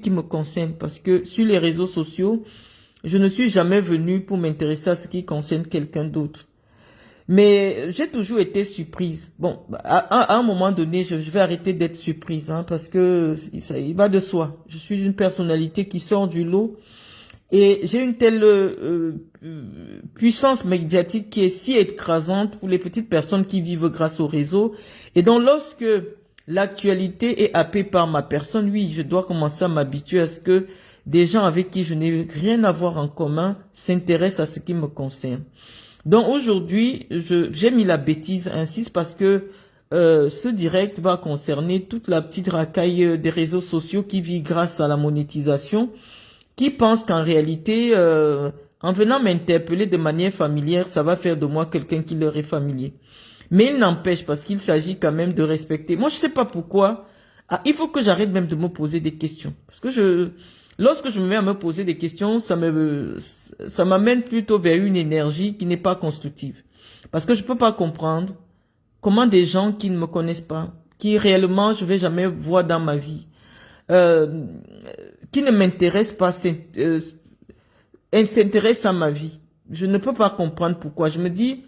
qui me concerne parce que sur les réseaux sociaux, je ne suis jamais venue pour m'intéresser à ce qui concerne quelqu'un d'autre. Mais j'ai toujours été surprise. Bon, à un moment donné, je vais arrêter d'être surprise, hein, parce que il va de soi. Je suis une personnalité qui sort du lot et j'ai une telle puissance médiatique qui est si écrasante pour les petites personnes qui vivent grâce au réseau. Et donc, lorsque l'actualité est happée par ma personne, oui, je dois commencer à m'habituer à ce que des gens avec qui je n'ai rien à voir en commun s'intéressent à ce qui me concerne. Donc aujourd'hui, j'ai mis la bêtise ainsi parce que ce direct va concerner toute la petite racaille des réseaux sociaux qui vit grâce à la monétisation, qui pense qu'en réalité, en venant m'interpeller de manière familière, ça va faire de moi quelqu'un qui leur est familier. Mais il n'empêche, parce qu'il s'agit quand même de respecter. Moi, je sais pas pourquoi. Ah, il faut que j'arrête même de me poser des questions. Parce que lorsque je me mets à me poser des questions, ça m'amène plutôt vers une énergie qui n'est pas constructive. Parce que je peux pas comprendre comment des gens qui ne me connaissent pas, qui réellement je vais jamais voir dans ma vie, qui ne m'intéressent pas, s'intéressent à ma vie. Je ne peux pas comprendre pourquoi. Je me dis,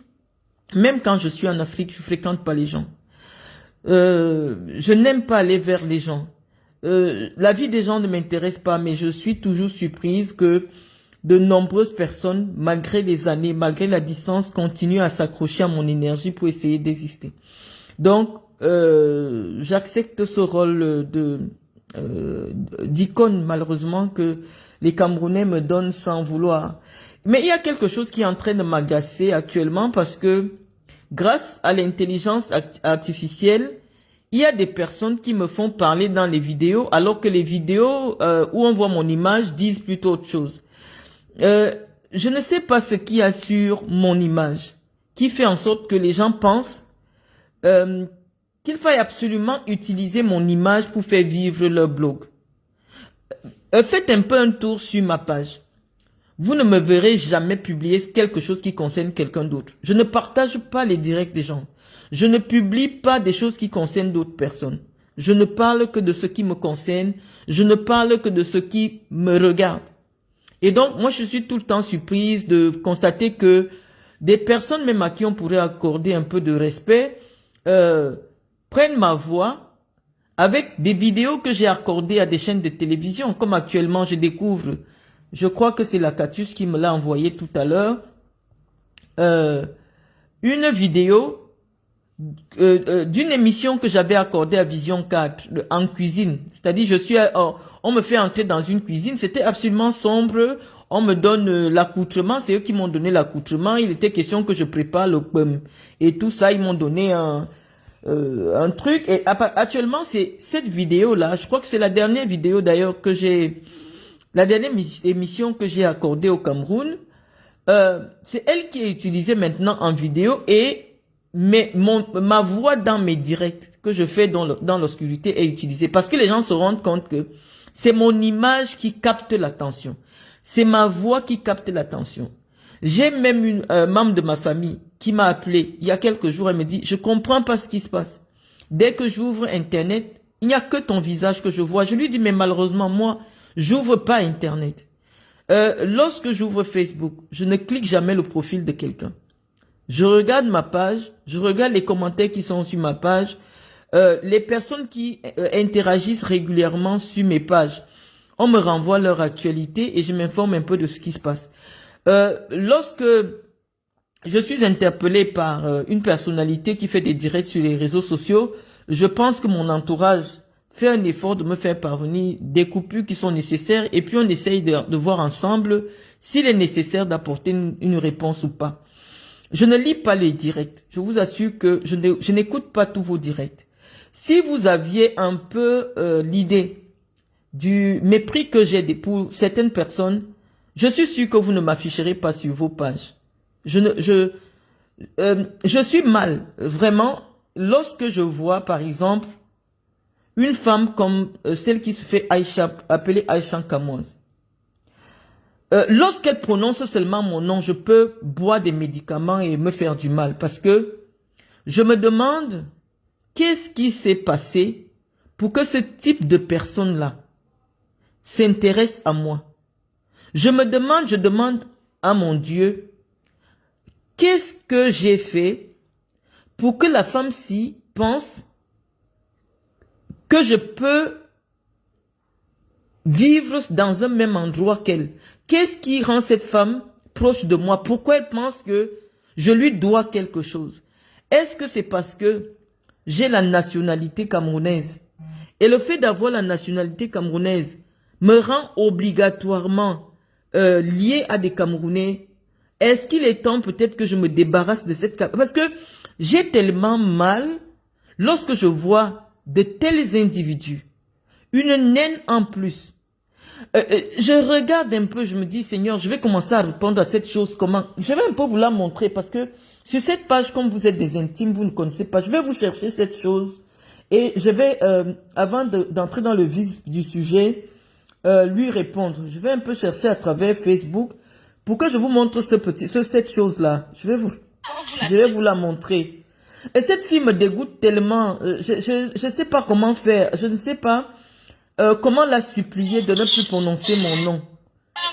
même quand je suis en Afrique, je fréquente pas les gens. Je n'aime pas aller vers les gens. La vie des gens ne m'intéresse pas, mais je suis toujours surprise que de nombreuses personnes, malgré les années, malgré la distance, continuent à s'accrocher à mon énergie pour essayer d'exister. Donc, j'accepte ce rôle d'icône, malheureusement, que les Camerounais me donnent sans vouloir. Mais il y a quelque chose qui est en train de m'agacer actuellement parce que grâce à l'intelligence artificielle, il y a des personnes qui me font parler dans les vidéos alors que les vidéos où on voit mon image disent plutôt autre chose. Je ne sais pas ce qu'il y a sur mon image qui fait en sorte que les gens pensent qu'il faille absolument utiliser mon image pour faire vivre leur blog. Faites un peu un tour sur ma page. Vous ne me verrez jamais publier quelque chose qui concerne quelqu'un d'autre. Je ne partage pas les directs des gens. Je ne publie pas des choses qui concernent d'autres personnes. Je ne parle que de ce qui me concerne. Je ne parle que de ce qui me regarde. Et donc, moi, je suis tout le temps surprise de constater que des personnes, même à qui on pourrait accorder un peu de respect, prennent ma voix avec des vidéos que j'ai accordées à des chaînes de télévision. Comme actuellement, je découvre, je crois que c'est la Catus qui me l'a envoyé tout à l'heure, une vidéo d'une émission que j'avais accordée à Vision 4 en cuisine. C'est-à-dire, on me fait entrer dans une cuisine, c'était absolument sombre, on me donne l'accoutrement, c'est eux qui m'ont donné l'accoutrement, il était question que je prépare le pomme. Et tout ça, ils m'ont donné un truc. Et actuellement, c'est cette vidéo-là, je crois que c'est la dernière vidéo d'ailleurs la dernière émission que j'ai accordée au Cameroun, c'est elle qui est utilisée maintenant en vidéo et ma voix dans mes directs que je fais dans l'obscurité est utilisée parce que les gens se rendent compte que c'est mon image qui capte l'attention. C'est ma voix qui capte l'attention. J'ai même une membre de ma famille qui m'a appelé il y a quelques jours, elle me dit, je comprends pas ce qui se passe. Dès que j'ouvre Internet, il n'y a que ton visage que je vois. Je lui dis, mais malheureusement, moi, j'ouvre pas Internet. Lorsque j'ouvre Facebook, je ne clique jamais le profil de quelqu'un. Je regarde ma page, je regarde les commentaires qui sont sur ma page, les personnes qui interagissent régulièrement sur mes pages. On me renvoie leur actualité et je m'informe un peu de ce qui se passe. Lorsque je suis interpellé par une personnalité qui fait des directs sur les réseaux sociaux, je pense que mon entourage fait un effort de me faire parvenir des coupures qui sont nécessaires et puis on essaye de voir ensemble s'il est nécessaire d'apporter une réponse ou pas. Je ne lis pas les directs. Je vous assure que je n'écoute pas tous vos directs. Si vous aviez un peu l'idée du mépris que j'ai pour certaines personnes, je suis sûr que vous ne m'afficherez pas sur vos pages. Je suis mal, vraiment, lorsque je vois, par exemple, une femme comme celle qui se fait appelée Aïcha Kamoise. Lorsqu'elle prononce seulement mon nom, je peux boire des médicaments et me faire du mal parce que je me demande qu'est-ce qui s'est passé pour que ce type de personne-là s'intéresse à moi. Je demande à mon Dieu, qu'est-ce que j'ai fait pour que la femme-ci pense que je peux vivre dans un même endroit qu'elle? Qu'est-ce qui rend cette femme proche de moi? Pourquoi elle pense que je lui dois quelque chose? Est-ce que c'est parce que j'ai la nationalité camerounaise? Et le fait d'avoir la nationalité camerounaise me rend obligatoirement lié à des Camerounais. Est-ce qu'il est temps peut-être que je me débarrasse de cette... Parce que j'ai tellement mal lorsque je vois de tels individus, une naine en plus. Je regarde un peu, je me dis, Seigneur, je vais commencer à répondre à cette chose. Comment? Je vais un peu vous la montrer parce que sur cette page, comme vous êtes des intimes, vous ne connaissez pas, je vais vous chercher cette chose. Et je vais, avant d'entrer dans le vif du sujet, lui répondre. Je vais un peu chercher à travers Facebook pour que je vous montre cette chose-là. Je vais vous la montrer. Et cette fille me dégoûte tellement. Je ne sais pas comment faire. Je ne sais pas comment la supplier de ne plus prononcer mon nom.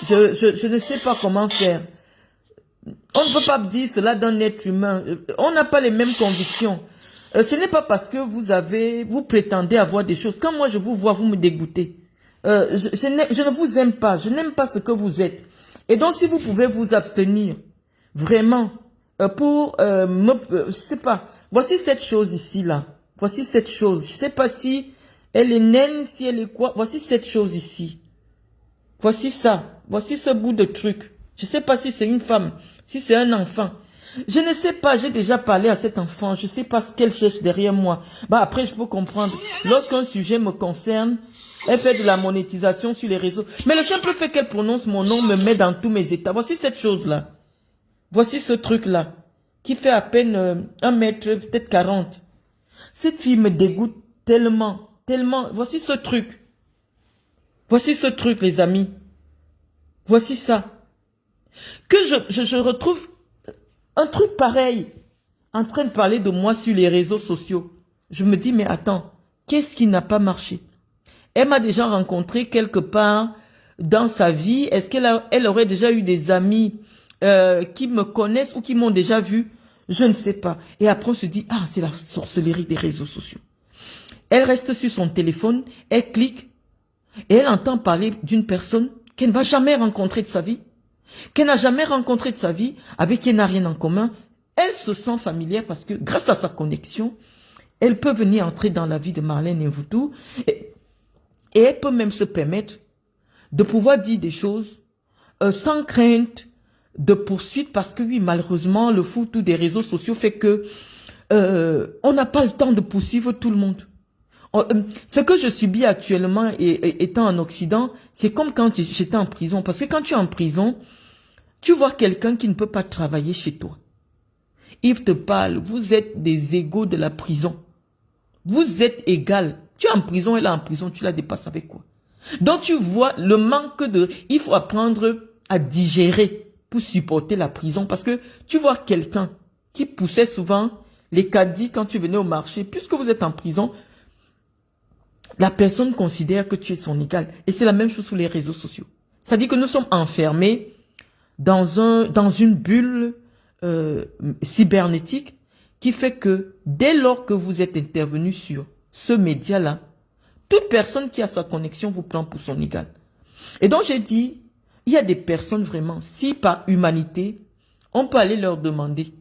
Je ne sais pas comment faire. On ne peut pas dire cela d'un être humain. On n'a pas les mêmes convictions. Ce n'est pas parce que vous prétendez avoir des choses. Quand moi je vous vois, vous me dégoûtez. Je ne vous aime pas. Je n'aime pas ce que vous êtes. Et donc, si vous pouvez vous abstenir, vraiment, je sais pas. Voici cette chose ici, là. Voici cette chose. Je sais pas si elle est naine, si elle est quoi. Voici cette chose ici. Voici ça. Voici ce bout de truc. Je sais pas si c'est une femme, si c'est un enfant. Je ne sais pas, j'ai déjà parlé à cet enfant, je sais pas ce qu'elle cherche derrière moi. Bah après, je peux comprendre. Lorsqu'un sujet me concerne, elle fait de la monétisation sur les réseaux. Mais le simple fait qu'elle prononce mon nom me met dans tous mes états. Voici cette chose-là. Voici ce truc-là, qui fait à peine 1 mètre, peut-être 40. Cette fille me dégoûte tellement, tellement. Voici ce truc. Voici ce truc, les amis. Voici ça. Que je retrouve un truc pareil en train de parler de moi sur les réseaux sociaux. Je me dis, mais attends, qu'est-ce qui n'a pas marché? Elle m'a déjà rencontré quelque part dans sa vie. Est-ce qu'elle aurait déjà eu des amis qui me connaissent ou qui m'ont déjà vu? Je ne sais pas. Et après on se dit, ah, c'est la sorcellerie des réseaux sociaux. Elle reste sur son téléphone, elle clique et elle entend parler d'une personne qu'elle ne va jamais rencontrer de sa vie, qu'elle n'a jamais rencontré de sa vie, avec qui elle n'a rien en commun. Elle se sent familière parce que grâce à sa connexion, elle peut venir entrer dans la vie de Marlène Mvutu et elle peut même se permettre de pouvoir dire des choses sans crainte de poursuite parce que oui, malheureusement, le foutu des réseaux sociaux fait que on n'a pas le temps de poursuivre tout le monde. Ce que je subis actuellement étant en Occident, c'est comme quand j'étais en prison. Parce que quand tu es en prison, tu vois quelqu'un qui ne peut pas travailler chez toi. Il te parle, vous êtes des égaux de la prison. Vous êtes égal. Tu es en prison, elle est en prison, tu la dépasses avec quoi? Donc tu vois le manque de... Il faut apprendre à digérer pour supporter la prison. Parce que tu vois quelqu'un qui poussait souvent les caddies quand tu venais au marché. Puisque vous êtes en prison, la personne considère que tu es son égal. Et c'est la même chose sur les réseaux sociaux. C'est-à-dire que nous sommes enfermés dans une bulle cybernétique qui fait que dès lors que vous êtes intervenu sur ce média-là, toute personne qui a sa connexion vous prend pour son égal. Et donc j'ai dit, il y a des personnes vraiment, si par humanité, on peut aller leur demander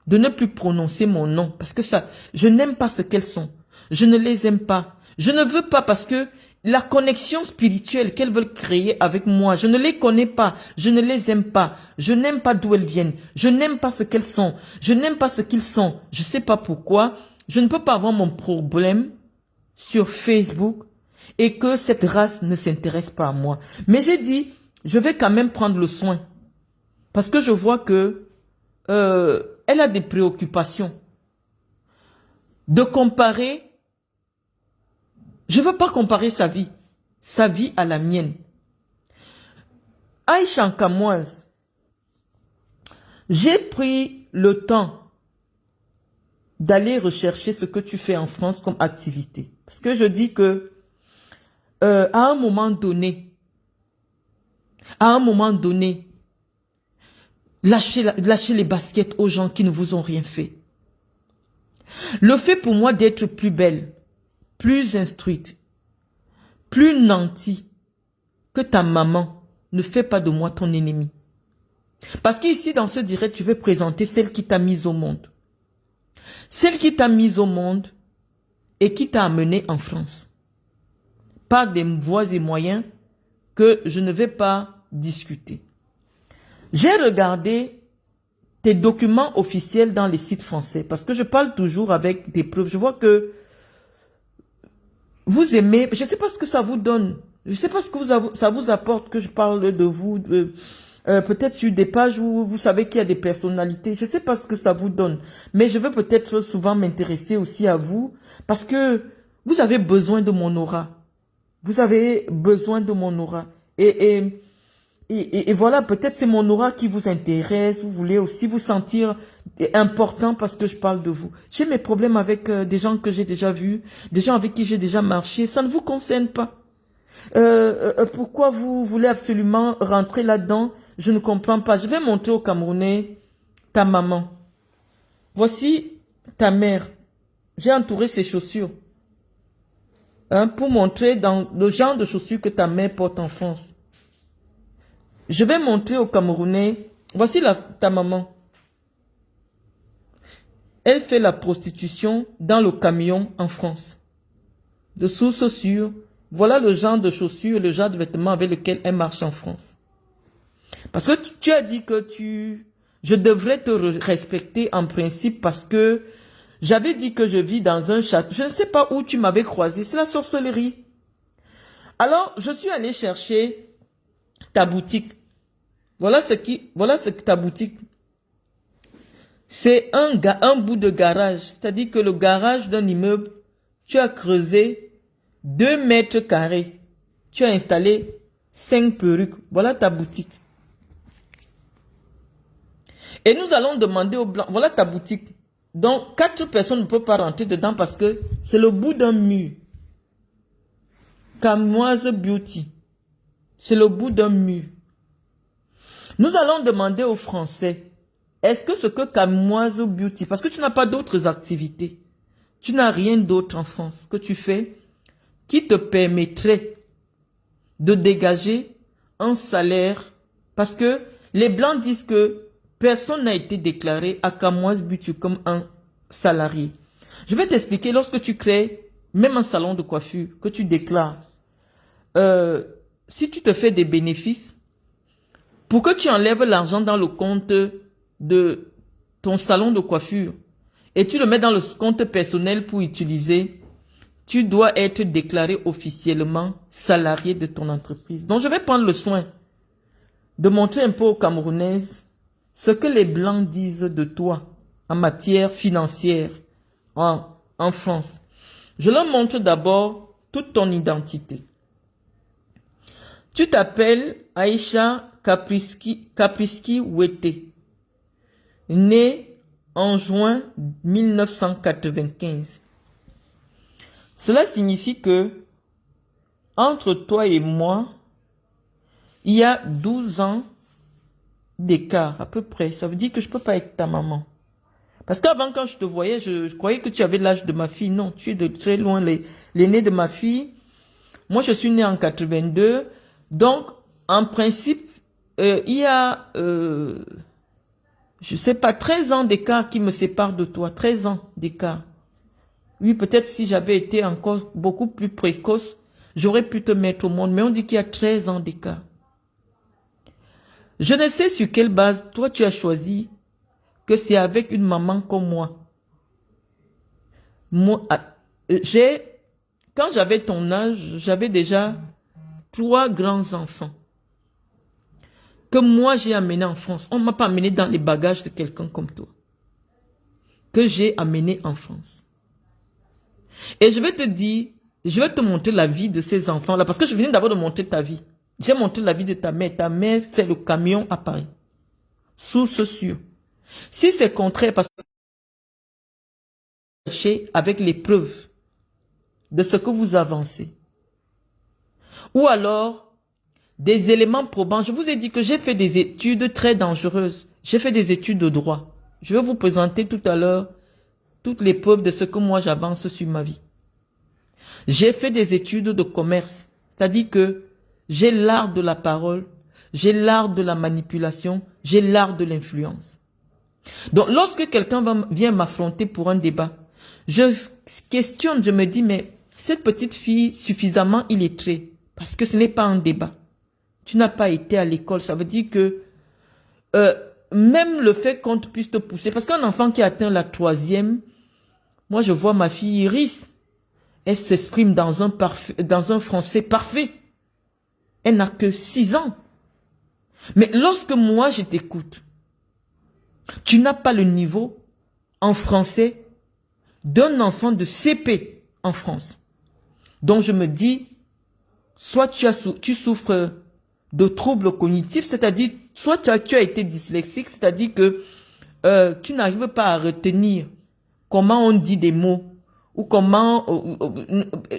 de ne plus prononcer mon nom, parce que ça, je n'aime pas ce qu'elles sont. Je ne les aime pas. Je ne veux pas parce que la connexion spirituelle qu'elles veulent créer avec moi, je ne les connais pas, je ne les aime pas, je n'aime pas d'où elles viennent, je n'aime pas ce qu'elles sont, je n'aime pas ce qu'ils sont, je ne sais pas pourquoi, je ne peux pas avoir mon problème sur Facebook et que cette race ne s'intéresse pas à moi. Mais j'ai dit, je vais quand même prendre le soin parce que je vois que elle a des préoccupations de comparer. Je ne veux pas comparer sa vie à la mienne. Aïcha Kamoise, j'ai pris le temps d'aller rechercher ce que tu fais en France comme activité. Parce que je dis que à un moment donné, lâchez les baskets aux gens qui ne vous ont rien fait. Le fait pour moi d'être plus belle, plus instruite, plus nantie que ta maman ne fait pas de moi ton ennemi. Parce qu'ici, dans ce direct, tu veux présenter celle qui t'a mise au monde. Celle qui t'a mise au monde et qui t'a amené en France. Par des voies et moyens que je ne vais pas discuter. J'ai regardé tes documents officiels dans les sites français parce que je parle toujours avec des preuves. Je vois que vous aimez, je ne sais pas ce que ça vous donne. Je ne sais pas ce que ça vous apporte que je parle de vous. Peut-être sur des pages où vous savez qu'il y a des personnalités. Je ne sais pas ce que ça vous donne. Mais je veux peut-être souvent m'intéresser aussi à vous parce que vous avez besoin de mon aura. Vous avez besoin de mon aura. Et voilà, peut-être c'est mon aura qui vous intéresse. Vous voulez aussi vous sentir important parce que je parle de vous. J'ai mes problèmes avec des gens que j'ai déjà vus, des gens avec qui j'ai déjà marché. Ça ne vous concerne pas. Pourquoi vous voulez absolument rentrer là-dedans? Je ne comprends pas. Je vais montrer aux Camerounais ta maman. Voici ta mère. J'ai entouré ses chaussures. Pour montrer dans le genre de chaussures que ta mère porte en France. Je vais montrer aux Camerounais. Voici ta maman. Elle fait la prostitution dans le camion en France. De source sûre. Voilà le genre de chaussures, le genre de vêtements avec lequel elle marche en France. Parce que tu as dit que je devrais te respecter en principe parce que j'avais dit que je vis dans un château. Je ne sais pas où tu m'avais croisé. C'est la sorcellerie. Alors, je suis allé chercher ta boutique. Voilà ce que ta boutique. C'est un bout de garage. C'est-à-dire que le garage d'un immeuble, tu as creusé 2 mètres carrés. Tu as installé 5 perruques. Voilà ta boutique. Et nous allons demander aux Blancs, voilà ta boutique. Donc, 4 personnes ne peuvent pas rentrer dedans parce que c'est le bout d'un mur. Camoise Beauty. C'est le bout d'un mur. Nous allons demander aux Français, est-ce que ce que Camoise Beauty, parce que tu n'as pas d'autres activités, tu n'as rien d'autre en France que tu fais qui te permettrait de dégager un salaire, parce que les Blancs disent que personne n'a été déclaré à Camoise Beauty comme un salarié. Je vais t'expliquer, lorsque tu crées même un salon de coiffure, que tu déclares, si tu te fais des bénéfices, pour que tu enlèves l'argent dans le compte de ton salon de coiffure et tu le mets dans le compte personnel pour utiliser, tu dois être déclaré officiellement salarié de ton entreprise. Donc, je vais prendre le soin de montrer un peu aux Camerounaises ce que les Blancs disent de toi en matière financière en France. Je leur montre d'abord toute ton identité. Tu t'appelles Aïcha Kapriski Wete, née en juin 1995. Cela signifie que entre toi et moi, il y a 12 ans d'écart à peu près. Ça veut dire que je ne peux pas être ta maman. Parce qu'avant, quand je te voyais, je croyais que tu avais l'âge de ma fille. Non, tu es de très loin l'aîné de ma fille. Moi, je suis né en 82. Donc, en principe, il y a, je sais pas, 13 ans d'écart qui me séparent de toi. 13 ans d'écart. Oui, peut-être si j'avais été encore beaucoup plus précoce, j'aurais pu te mettre au monde. Mais on dit qu'il y a 13 ans d'écart. Je ne sais sur quelle base toi tu as choisi que c'est avec une maman comme moi. Moi, quand j'avais ton âge, j'avais déjà 3 grands enfants que moi j'ai amenés en France. On ne m'a pas amené dans les bagages de quelqu'un comme toi. Que j'ai amené en France. Et je vais te dire, je vais te montrer la vie de ces enfants-là. Parce que je venais d'abord de montrer ta vie. J'ai montré la vie de ta mère. Ta mère fait le camion à Paris. Source sûre. Si c'est contraire, parce que avec les preuves de ce que vous avancez. Ou alors, des éléments probants. Je vous ai dit que j'ai fait des études très dangereuses. J'ai fait des études de droit. Je vais vous présenter tout à l'heure toutes les preuves de ce que moi j'avance sur ma vie. J'ai fait des études de commerce. C'est-à-dire que j'ai l'art de la parole, j'ai l'art de la manipulation, j'ai l'art de l'influence. Donc, lorsque quelqu'un vient m'affronter pour un débat, je questionne, je me dis, mais cette petite fille suffisamment illettrée, parce que ce n'est pas un débat. Tu n'as pas été à l'école, ça veut dire que même le fait qu'on puisse te pousser, parce qu'un enfant qui atteint la 3e, moi je vois ma fille Iris, elle s'exprime dans un français parfait. Elle n'a que 6 ans. Mais lorsque moi je t'écoute, tu n'as pas le niveau en français d'un enfant de CP en France. Donc je me dis, soit tu souffres de troubles cognitifs, c'est-à-dire, soit tu as été dyslexique, c'est-à-dire que tu n'arrives pas à retenir comment on dit des mots, ou comment...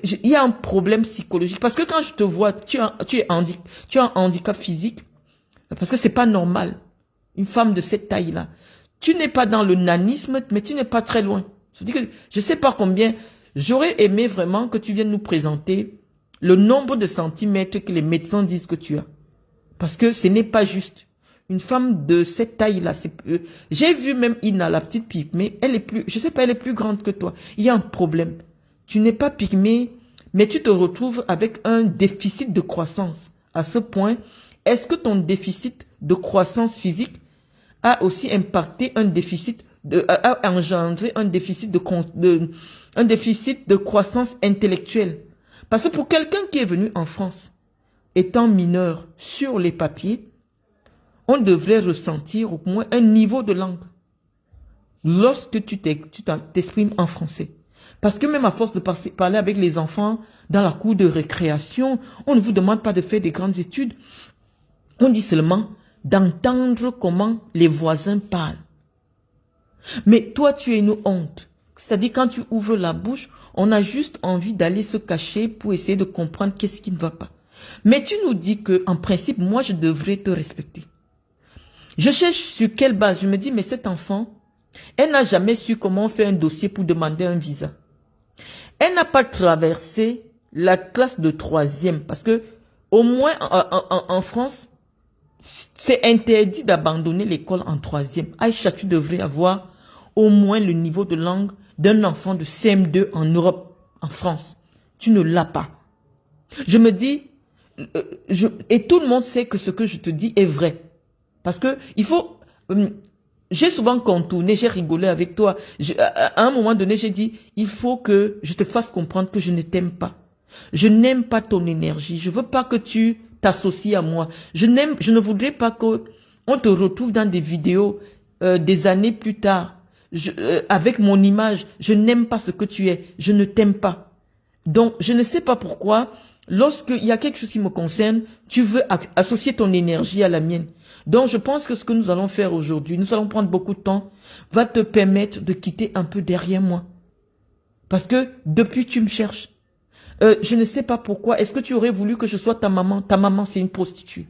il y a un problème psychologique. Parce que quand je te vois, tu as un handicap physique, parce que c'est pas normal. Une femme de cette taille-là. Tu n'es pas dans le nanisme, mais tu n'es pas très loin. Je sais pas combien... J'aurais aimé vraiment que tu viennes nous présenter le nombre de centimètres que les médecins disent que tu as. Parce que ce n'est pas juste. Une femme de cette taille-là, j'ai vu même Ina, la petite pygmée, elle est plus, je sais pas, elle est plus grande que toi. Il y a un problème. Tu n'es pas pygmée, mais tu te retrouves avec un déficit de croissance. À ce point, est-ce que ton déficit de croissance physique a aussi impacté a engendré un déficit de croissance intellectuelle? Parce que pour quelqu'un qui est venu en France, étant mineur sur les papiers, on devrait ressentir au moins un niveau de langue lorsque tu t'exprimes en français. Parce que même à force de parler avec les enfants dans la cour de récréation, on ne vous demande pas de faire des grandes études. On dit seulement d'entendre comment les voisins parlent. Mais toi, tu es une honte. C'est-à-dire quand tu ouvres la bouche, on a juste envie d'aller se cacher pour essayer de comprendre qu'est-ce qui ne va pas. Mais tu nous dis que, en principe, moi, je devrais te respecter. Je cherche sur quelle base. Je me dis, mais cet enfant, elle n'a jamais su comment faire un dossier pour demander un visa. Elle n'a pas traversé la classe de 3e parce que, au moins en France, c'est interdit d'abandonner l'école en 3e. Aïcha, tu devrais avoir au moins le niveau de langue d'un enfant de CM2 en Europe, en France. Tu ne l'as pas. Je me dis, et tout le monde sait que ce que je te dis est vrai. Parce que il faut... j'ai souvent contourné, j'ai rigolé avec toi. À un moment donné, j'ai dit, il faut que je te fasse comprendre que je ne t'aime pas. Je n'aime pas ton énergie. Je veux pas que tu t'associes à moi. Je ne voudrais pas que on te retrouve dans des vidéos des années plus tard. Avec mon image, je n'aime pas ce que tu es. Je ne t'aime pas. Donc, je ne sais pas pourquoi, lorsqu'il y a quelque chose qui me concerne, tu veux associer ton énergie à la mienne. Donc, je pense que ce que nous allons faire aujourd'hui, nous allons prendre beaucoup de temps, va te permettre de quitter un peu derrière moi. Parce que depuis, tu me cherches. Je ne sais pas pourquoi. Est-ce que tu aurais voulu que je sois ta maman? Ta maman, c'est une prostituée.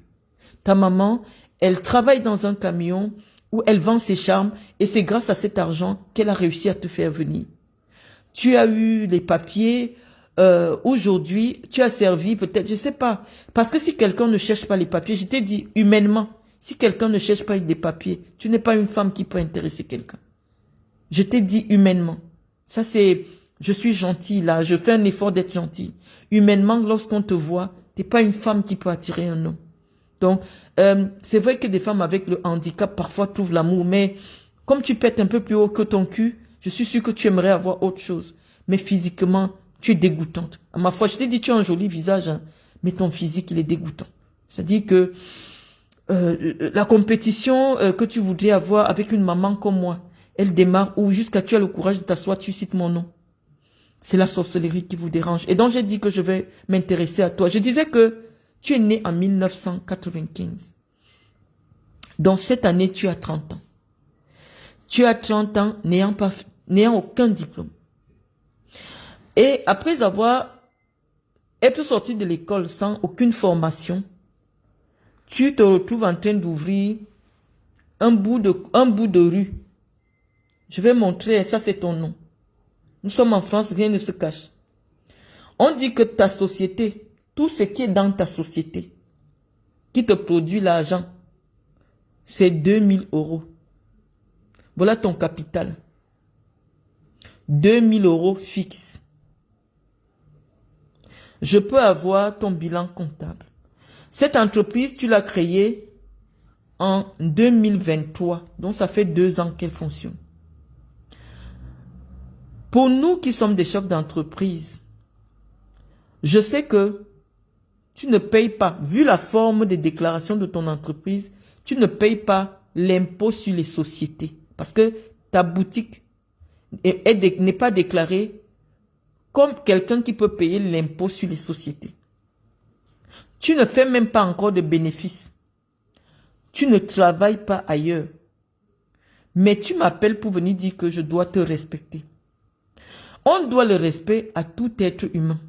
Ta maman, elle travaille dans un camion où elle vend ses charmes et c'est grâce à cet argent qu'elle a réussi à te faire venir. Tu as eu les papiers. Aujourd'hui, tu as servi peut-être, je sais pas. Parce que si quelqu'un ne cherche pas les papiers, je t'ai dit humainement, si quelqu'un ne cherche pas les papiers, tu n'es pas une femme qui peut intéresser quelqu'un. Je t'ai dit humainement. Ça c'est, je suis gentille là, je fais un effort d'être gentille. Humainement, lorsqu'on te voit, t'es pas une femme qui peut attirer un homme. Donc, c'est vrai que des femmes avec le handicap parfois trouvent l'amour, mais comme tu pètes un peu plus haut que ton cul, je suis sûre que tu aimerais avoir autre chose. Mais physiquement, tu es dégoûtante. À ma foi, je t'ai dit, tu as un joli visage, hein, mais ton physique, il est dégoûtant. C'est-à-dire que la compétition que tu voudrais avoir avec une maman comme moi, elle démarre où jusqu'à tu as le courage de t'asseoir, tu cites mon nom. C'est la sorcellerie qui vous dérange. Et donc, j'ai dit que je vais m'intéresser à toi. Je disais que tu es né en 1995. Donc, cette année, tu as 30 ans. Tu as 30 ans n'ayant aucun diplôme. Et après avoir Être sorti de l'école sans aucune formation, tu te retrouves en train d'ouvrir un bout de rue. Je vais montrer, ça c'est ton nom. Nous sommes en France, rien ne se cache. On dit que ta société, tout ce qui est dans ta société, qui te produit l'argent, c'est 2000 euros. Voilà ton capital. 2000 euros fixe. Je peux avoir ton bilan comptable. Cette entreprise, tu l'as créée en 2023. Donc, ça fait 2 ans qu'elle fonctionne. Pour nous qui sommes des chefs d'entreprise, je sais que tu ne payes pas, vu la forme de déclaration de ton entreprise, tu ne payes pas l'impôt sur les sociétés. Parce que ta boutique n'est pas déclarée comme quelqu'un qui peut payer l'impôt sur les sociétés. Tu ne fais même pas encore de bénéfices. Tu ne travailles pas ailleurs. Mais tu m'appelles pour venir dire que je dois te respecter. On doit le respect à tout être humain.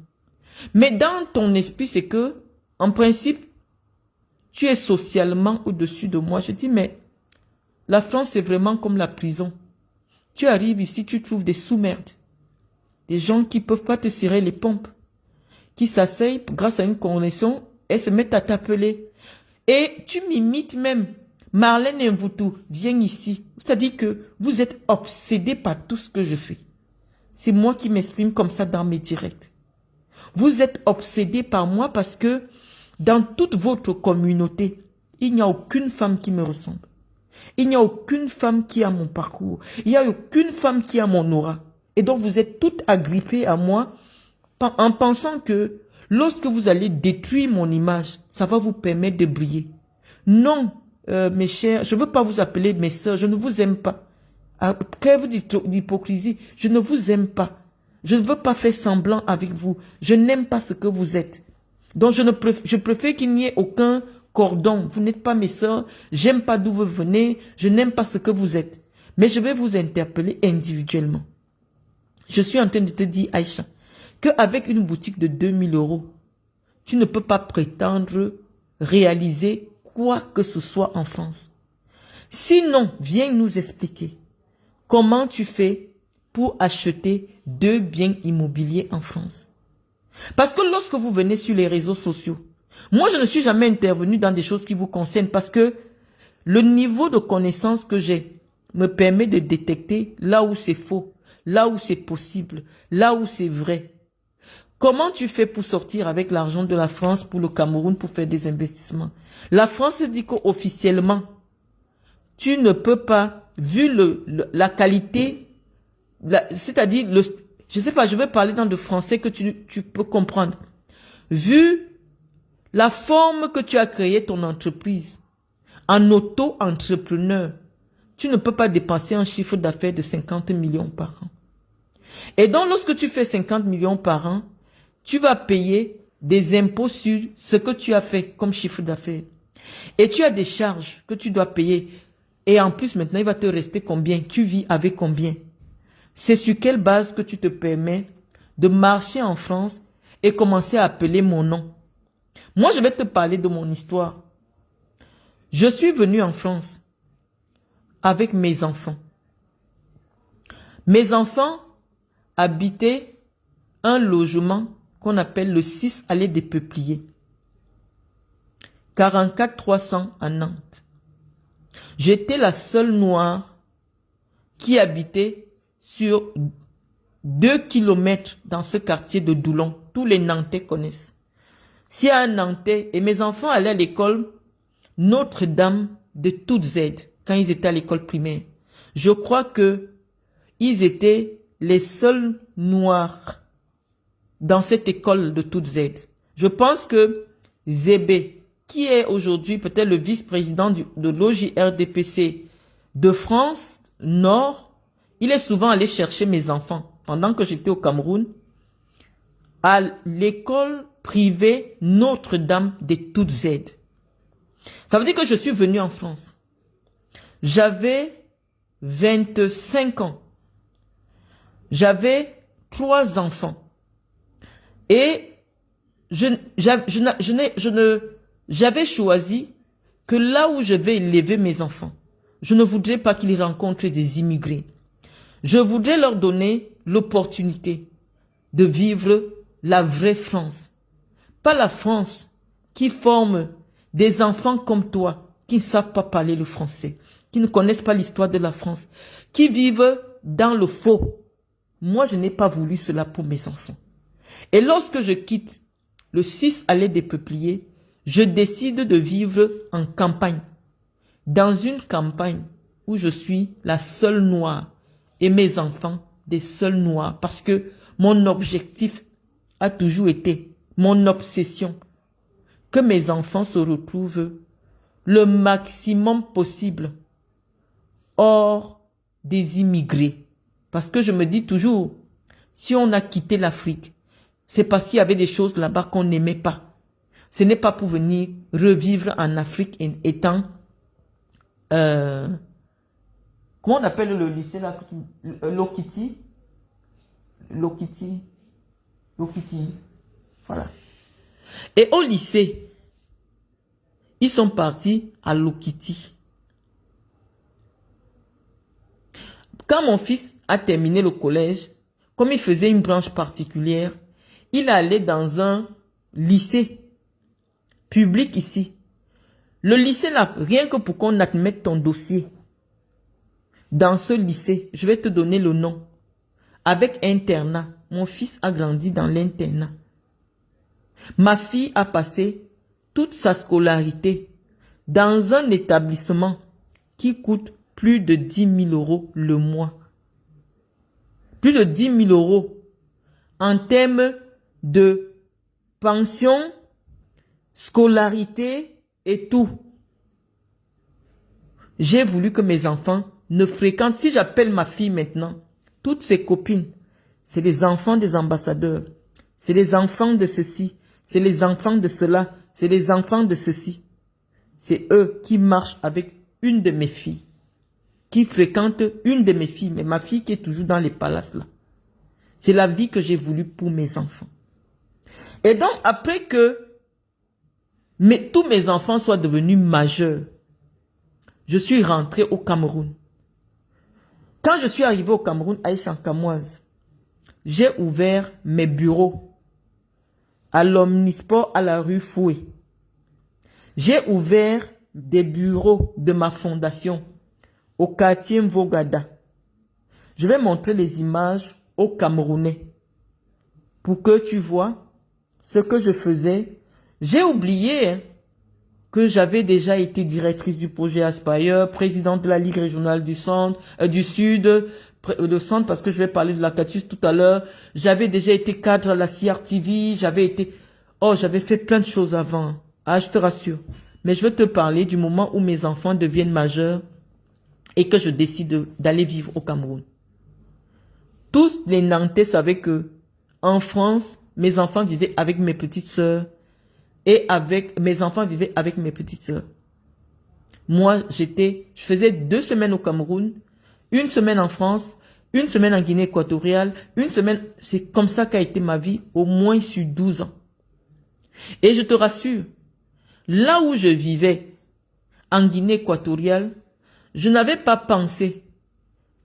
Mais dans ton esprit, c'est que, en principe, tu es socialement au-dessus de moi. Je dis, mais la France est vraiment comme la prison. Tu arrives ici, tu trouves des sous-merdes. Des gens qui ne peuvent pas te serrer les pompes. Qui s'asseyent grâce à une connexion et se mettent à t'appeler. Et tu m'imites même. Marlène Mvoutou, viens ici. C'est-à-dire que vous êtes obsédé par tout ce que je fais. C'est moi qui m'exprime comme ça dans mes directs. Vous êtes obsédé par moi parce que dans toute votre communauté, il n'y a aucune femme qui me ressemble. Il n'y a aucune femme qui a mon parcours. Il n'y a aucune femme qui a mon aura. Et donc vous êtes toutes agrippées à moi en pensant que lorsque vous allez détruire mon image, ça va vous permettre de briller. Non, mes chers, je ne veux pas vous appeler mes sœurs, je ne vous aime pas. Trêve d'hypocrisie, je ne vous aime pas. Je ne veux pas faire semblant avec vous. Je n'aime pas ce que vous êtes. Donc je préfère qu'il n'y ait aucun cordon. Vous n'êtes pas mes sœurs, j'aime pas d'où vous venez, je n'aime pas ce que vous êtes. Mais je vais vous interpeller individuellement. Je suis en train de te dire, Aïcha, qu'avec une boutique de 2000 euros, tu ne peux pas prétendre réaliser quoi que ce soit en France. Sinon, viens nous expliquer comment tu fais pour acheter 2 biens immobiliers en France. Parce que lorsque vous venez sur les réseaux sociaux, moi je ne suis jamais intervenu dans des choses qui vous concernent parce que le niveau de connaissance que j'ai me permet de détecter là où c'est faux, là où c'est possible, là où c'est vrai. Comment tu fais pour sortir avec l'argent de la France pour le Cameroun pour faire des investissements? La France dit qu'officiellement, tu ne peux pas, vu la qualité, c'est-à-dire, je sais pas, je vais parler dans le français que tu peux comprendre. Vu la forme que tu as créé ton entreprise, en auto-entrepreneur, tu ne peux pas dépenser un chiffre d'affaires de 50 millions par an. Et donc, lorsque tu fais 50 millions par an, tu vas payer des impôts sur ce que tu as fait comme chiffre d'affaires. Et tu as des charges que tu dois payer. Et en plus, maintenant, il va te rester combien? Tu vis avec combien? C'est sur quelle base que tu te permets de marcher en France et commencer à appeler mon nom? Moi, je vais te parler de mon histoire. Je suis venu en France avec mes enfants. Mes enfants habitaient un logement qu'on appelle le 6 allée des Peupliers. 44 300 à Nantes. J'étais la seule noire qui habitait sur 2 kilomètres dans ce quartier de Doulon. Tous les Nantais connaissent. S'il y a un Nantais, et mes enfants allaient à l'école Notre-Dame de Toutes Aides quand ils étaient à l'école primaire. Je crois que ils étaient les seuls noirs dans cette école de Toutes Aides. Je pense que Zébé, qui est aujourd'hui peut-être le vice-président de l'OJRDPC de France Nord, il est souvent allé chercher mes enfants pendant que j'étais au Cameroun à l'école privée Notre-Dame de Toutes Aides. Ça veut dire que je suis venu en France. J'avais 25 ans. J'avais 3 enfants. Et j'avais choisi que là où je vais élever mes enfants, je ne voudrais pas qu'ils rencontrent des immigrés. Je voudrais leur donner l'opportunité de vivre la vraie France. Pas la France qui forme des enfants comme toi, qui ne savent pas parler le français, qui ne connaissent pas l'histoire de la France, qui vivent dans le faux. Moi, je n'ai pas voulu cela pour mes enfants. Et lorsque je quitte le 6 allée des Peupliers, je décide de vivre en campagne. Dans une campagne où je suis la seule noire et mes enfants des seuls noirs. Parce que mon objectif a toujours été, mon obsession, que mes enfants se retrouvent le maximum possible hors des immigrés. Parce que je me dis toujours, si on a quitté l'Afrique, c'est parce qu'il y avait des choses là-bas qu'on n'aimait pas. Ce n'est pas pour venir revivre en Afrique étant... comment on appelle le lycée là? Lokiti. Voilà. Et au lycée, ils sont partis à Lokiti. Quand mon fils a terminé le collège, comme il faisait une branche particulière, il allait dans un lycée public ici. Le lycée là, rien que pour qu'on admette ton dossier, dans ce lycée, je vais te donner le nom, avec internat. Mon fils a grandi dans l'internat. Ma fille a passé toute sa scolarité dans un établissement qui coûte plus de 10 000 € le mois. Plus de 10 000 € en termes de pension, scolarité et tout. J'ai voulu que mes enfants ne fréquentent, si j'appelle ma fille maintenant, toutes ses copines, c'est les enfants des ambassadeurs, c'est les enfants de ceci, c'est les enfants de cela, c'est les enfants de ceci. C'est eux qui marchent avec une de mes filles, qui fréquentent une de mes filles, mais ma fille qui est toujours dans les palaces là. C'est la vie que j'ai voulu pour mes enfants. Et donc, après que tous mes enfants soient devenus majeurs, je suis rentré au Cameroun. Quand je suis arrivé au Cameroun, à Aïchankamoise, j'ai ouvert mes bureaux à l'Omnisport à la rue Foué. J'ai ouvert des bureaux de ma fondation au quartier Mvogada. Je vais montrer les images aux Camerounais pour que tu vois ce que je faisais. J'ai oublié que j'avais déjà été directrice du projet Aspire, présidente de la Ligue régionale du centre, du sud, le centre parce que je vais parler de la Catus tout à l'heure. J'avais déjà été cadre à la CRTV, j'avais fait plein de choses avant. Ah, je te rassure. Mais je veux te parler du moment où mes enfants deviennent majeurs et que je décide d'aller vivre au Cameroun. Tous les Nantais savaient que, en France, mes enfants vivaient avec mes petites sœurs et mes enfants vivaient avec mes petites sœurs. Moi, je faisais 2 semaines au Cameroun, 1 semaine en France, 1 semaine en Guinée équatoriale, 1 semaine, c'est comme ça qu'a été ma vie, au moins sur 12 ans. Et je te rassure, là où je vivais, en Guinée équatoriale, je n'avais pas pensé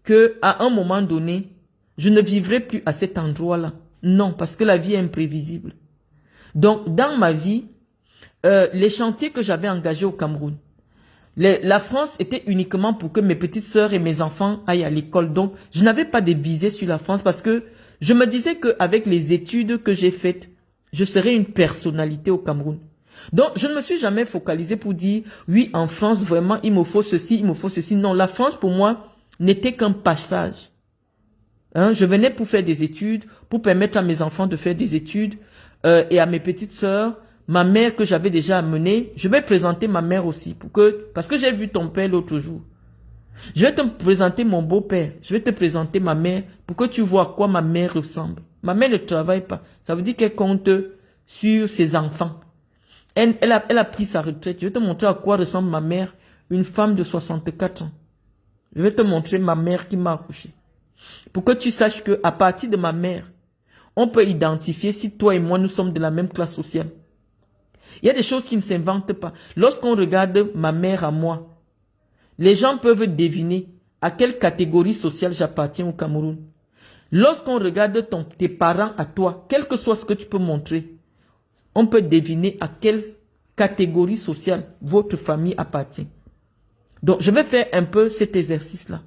que à un moment donné, je ne vivrais plus à cet endroit-là. Non, parce que la vie est imprévisible. Donc, dans ma vie, les chantiers que j'avais engagés au Cameroun, la France était uniquement pour que mes petites sœurs et mes enfants aillent à l'école. Donc, je n'avais pas de visée sur la France parce que je me disais qu'avec les études que j'ai faites, je serais une personnalité au Cameroun. Donc, je ne me suis jamais focalisée pour dire, oui, en France, vraiment, il me faut ceci, il me faut ceci. Non, la France, pour moi, n'était qu'un passage. Je venais pour faire des études, pour permettre à mes enfants de faire des études, et à mes petites sœurs, ma mère que j'avais déjà amenée. Je vais présenter ma mère aussi, parce que j'ai vu ton père l'autre jour. Je vais te présenter mon beau-père, je vais te présenter ma mère, pour que tu vois à quoi ma mère ressemble. Ma mère ne travaille pas, ça veut dire qu'elle compte sur ses enfants. Elle a pris sa retraite. Je vais te montrer à quoi ressemble ma mère, une femme de 64 ans. Je vais te montrer ma mère qui m'a accouché. Pour que tu saches que à partir de ma mère, on peut identifier si toi et moi, nous sommes de la même classe sociale. Il y a des choses qui ne s'inventent pas. Lorsqu'on regarde ma mère à moi, les gens peuvent deviner à quelle catégorie sociale j'appartiens au Cameroun. Lorsqu'on regarde tes parents à toi, quel que soit ce que tu peux montrer, on peut deviner à quelle catégorie sociale votre famille appartient. Donc, je vais faire un peu cet exercice-là.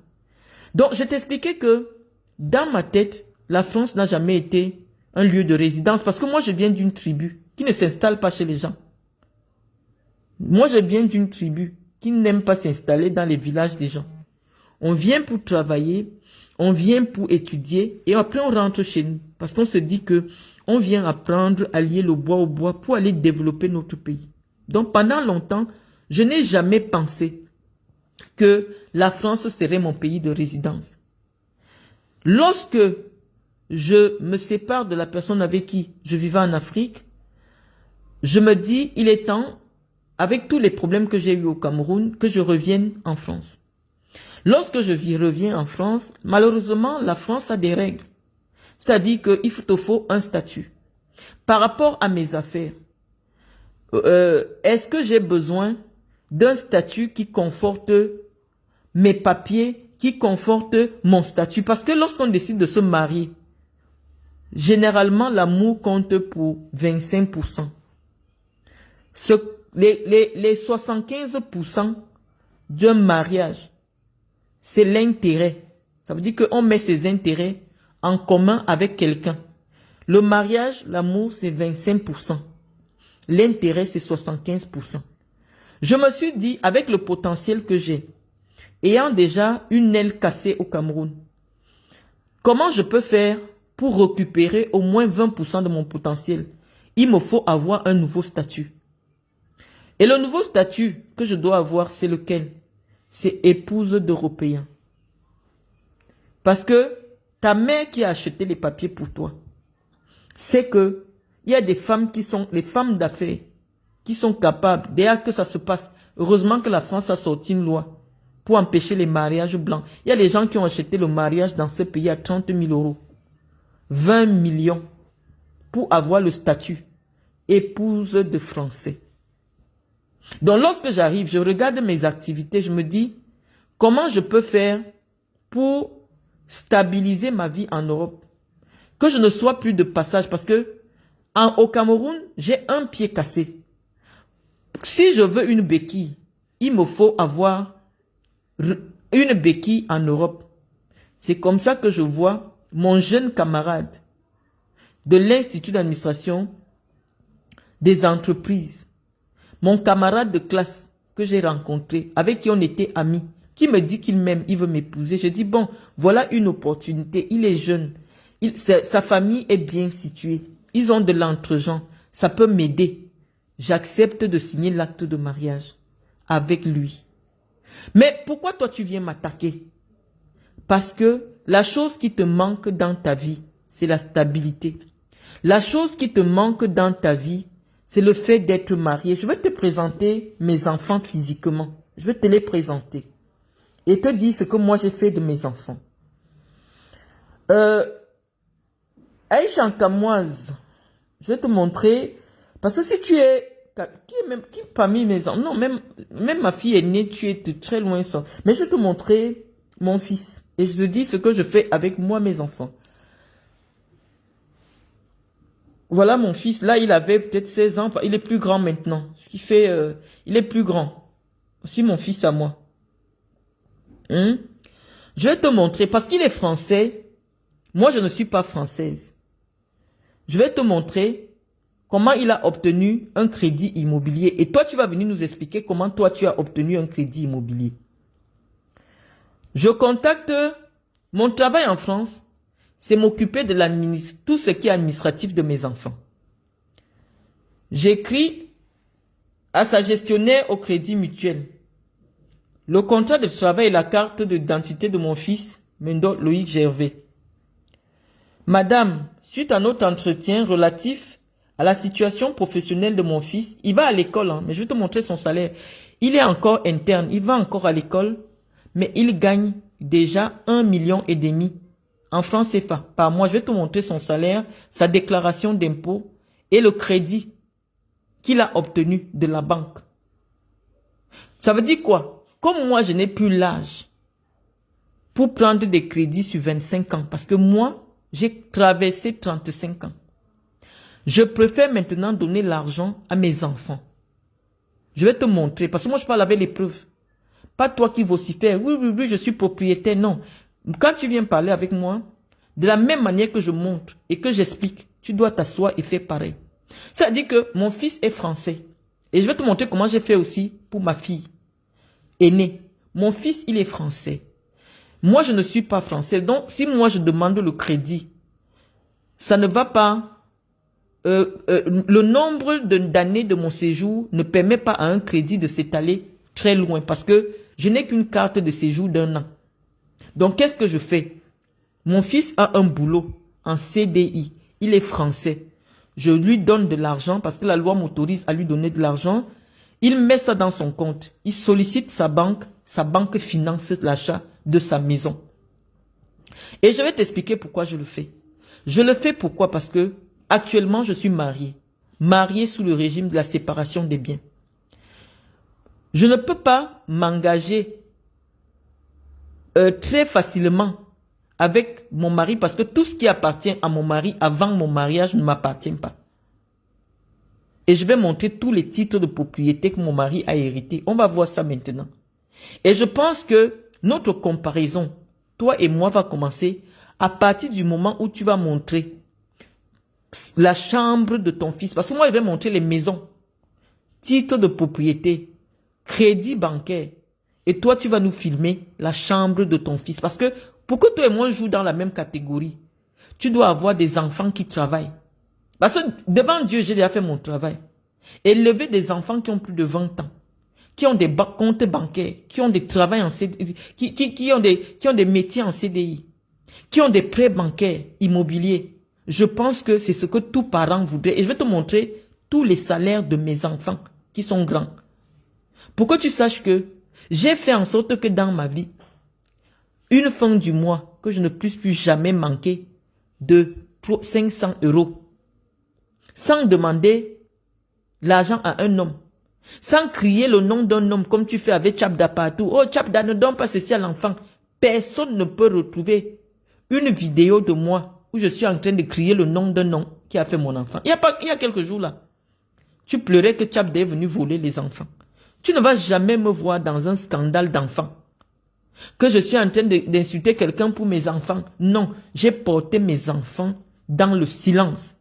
Donc, je t'expliquais que dans ma tête, la France n'a jamais été un lieu de résidence parce que moi, je viens d'une tribu qui ne s'installe pas chez les gens. Moi, je viens d'une tribu qui n'aime pas s'installer dans les villages des gens. On vient pour travailler, on vient pour étudier et après on rentre chez nous parce qu'on se dit que on vient apprendre à lier le bois au bois pour aller développer notre pays. Donc pendant longtemps, je n'ai jamais pensé que la France serait mon pays de résidence. Lorsque je me sépare de la personne avec qui je vivais en Afrique, je me dis, il est temps, avec tous les problèmes que j'ai eus au Cameroun, que je revienne en France. Lorsque je reviens en France, malheureusement, la France a des règles. C'est-à-dire qu'il te faut un statut. Par rapport à mes affaires, est-ce que j'ai besoin d'un statut qui conforte mes papiers, qui conforte mon statut? Parce que lorsqu'on décide de se marier, généralement, l'amour compte pour 25%. Les 75% d'un mariage, c'est l'intérêt. Ça veut dire qu'on met ses intérêts en commun avec quelqu'un. Le mariage, l'amour, c'est 25%. L'intérêt, c'est 75%. Je me suis dit, avec le potentiel que j'ai, ayant déjà une aile cassée au Cameroun, comment je peux faire pour récupérer au moins 20% de mon potentiel? Il me faut avoir un nouveau statut. Et le nouveau statut que je dois avoir, c'est lequel? C'est épouse d'Européens. Parce que ta mère qui a acheté les papiers pour toi, c'est que il y a des femmes qui sont, les femmes d'affaires, qui sont capables, dès que ça se passe, heureusement que la France a sorti une loi pour empêcher les mariages blancs. Il y a des gens qui ont acheté le mariage dans ce pays à 30 000 €, 20 millions, pour avoir le statut épouse de Français. Donc lorsque j'arrive, je regarde mes activités, je me dis, comment je peux faire pour stabiliser ma vie en Europe? Que je ne sois plus de passage, parce que au Cameroun, j'ai un pied cassé. Si je veux une béquille, il me faut avoir une béquille en Europe. C'est comme ça que je vois mon jeune camarade de l'Institut d'administration des entreprises, mon camarade de classe que j'ai rencontré, avec qui on était amis, qui me dit qu'il m'aime, il veut m'épouser. Je dis, bon, voilà une opportunité, il est jeune, sa famille est bien située, ils ont de l'entre-gens, ça peut m'aider. J'accepte de signer l'acte de mariage avec lui. Mais pourquoi toi tu viens m'attaquer? Parce que la chose qui te manque dans ta vie, c'est la stabilité. La chose qui te manque dans ta vie, c'est le fait d'être marié. Je vais te présenter mes enfants physiquement. Je vais te les présenter. Et te dire ce que moi j'ai fait de mes enfants. Aïcha Kamoise, je vais te montrer. Parce que si tu es... Qui parmi mes enfants? Non, même ma fille est née, tu es de très loin ça. Mais je vais te montrer mon fils. Et je te dis ce que je fais avec moi, mes enfants. Voilà mon fils. Là, il avait peut-être 16 ans. Il est plus grand maintenant. Ce qui fait... il est plus grand. Aussi mon fils à moi. Je vais te montrer. Parce qu'il est français. Moi, je ne suis pas française. Je vais te montrer comment il a obtenu un crédit immobilier. Et toi, tu vas venir nous expliquer comment toi, tu as obtenu un crédit immobilier. Je contacte... Mon travail en France, c'est m'occuper de tout ce qui est administratif de mes enfants. J'écris à sa gestionnaire au Crédit Mutuel le contrat de travail et la carte d'identité de mon fils, Mendo Loïc Gervais. Madame, suite à notre entretien relatif à la situation professionnelle de mon fils, il va à l'école, mais je vais te montrer son salaire. Il est encore interne, il va encore à l'école, mais il gagne déjà 1,5 million en francs CFA par mois. Je vais te montrer son salaire, sa déclaration d'impôt et le crédit qu'il a obtenu de la banque. Ça veut dire quoi? Comme moi, je n'ai plus l'âge pour prendre des crédits sur 25 ans, parce que moi, j'ai traversé 35 ans. Je préfère maintenant donner l'argent à mes enfants. Je vais te montrer, parce que moi, je parle avec les preuves. Pas toi qui vocifères, oui, oui, oui, je suis propriétaire, non. Quand tu viens parler avec moi, de la même manière que je montre et que j'explique, tu dois t'asseoir et faire pareil. Ça dit que mon fils est français. Et je vais te montrer comment j'ai fait aussi pour ma fille aînée. Mon fils, il est français. Moi, je ne suis pas français. Donc, si moi, je demande le crédit, ça ne va pas... le nombre d'années de mon séjour ne permet pas à un crédit de s'étaler très loin parce que je n'ai qu'une carte de séjour d'1 an. Donc, qu'est-ce que je fais? Mon fils a un boulot en CDI. Il est français. Je lui donne de l'argent parce que la loi m'autorise à lui donner de l'argent. Il met ça dans son compte. Il sollicite sa banque finance l'achat de sa maison. Et je vais t'expliquer pourquoi je le fais. Je le fais pourquoi? Parce que actuellement je suis marié. Marié sous le régime de la séparation des biens. Je ne peux pas m'engager très facilement avec mon mari parce que tout ce qui appartient à mon mari avant mon mariage ne m'appartient pas. Et je vais montrer tous les titres de propriété que mon mari a hérités. On va voir ça maintenant. Et je pense que notre comparaison, toi et moi, va commencer à partir du moment où tu vas montrer la chambre de ton fils. Parce que moi, je vais montrer les maisons, titres de propriété, crédit bancaire. Et toi, tu vas nous filmer la chambre de ton fils. Parce que pour que toi et moi jouons dans la même catégorie, tu dois avoir des enfants qui travaillent. Parce que devant Dieu, j'ai déjà fait mon travail. Élever des enfants qui ont plus de 20 ans, qui ont des comptes bancaires, qui ont des travails en CDI, qui ont des métiers en CDI, qui ont des prêts bancaires, immobiliers. Je pense que c'est ce que tout parent voudrait. Et je vais te montrer tous les salaires de mes enfants qui sont grands. Pour que tu saches que j'ai fait en sorte que dans ma vie, une fin du mois, que je ne puisse plus jamais manquer de 500 €. Sans demander l'argent à un homme. Sans crier le nom d'un homme comme tu fais avec Tchabda partout. Oh, Tchabda, ne donne pas ceci à l'enfant. Personne ne peut retrouver une vidéo de moi où je suis en train de crier le nom d'un homme qui a fait mon enfant. Il y a quelques jours là. Tu pleurais que Tchabda est venu voler les enfants. Tu ne vas jamais me voir dans un scandale d'enfants. Que je suis en train d'insulter quelqu'un pour mes enfants. Non, j'ai porté mes enfants dans le silence.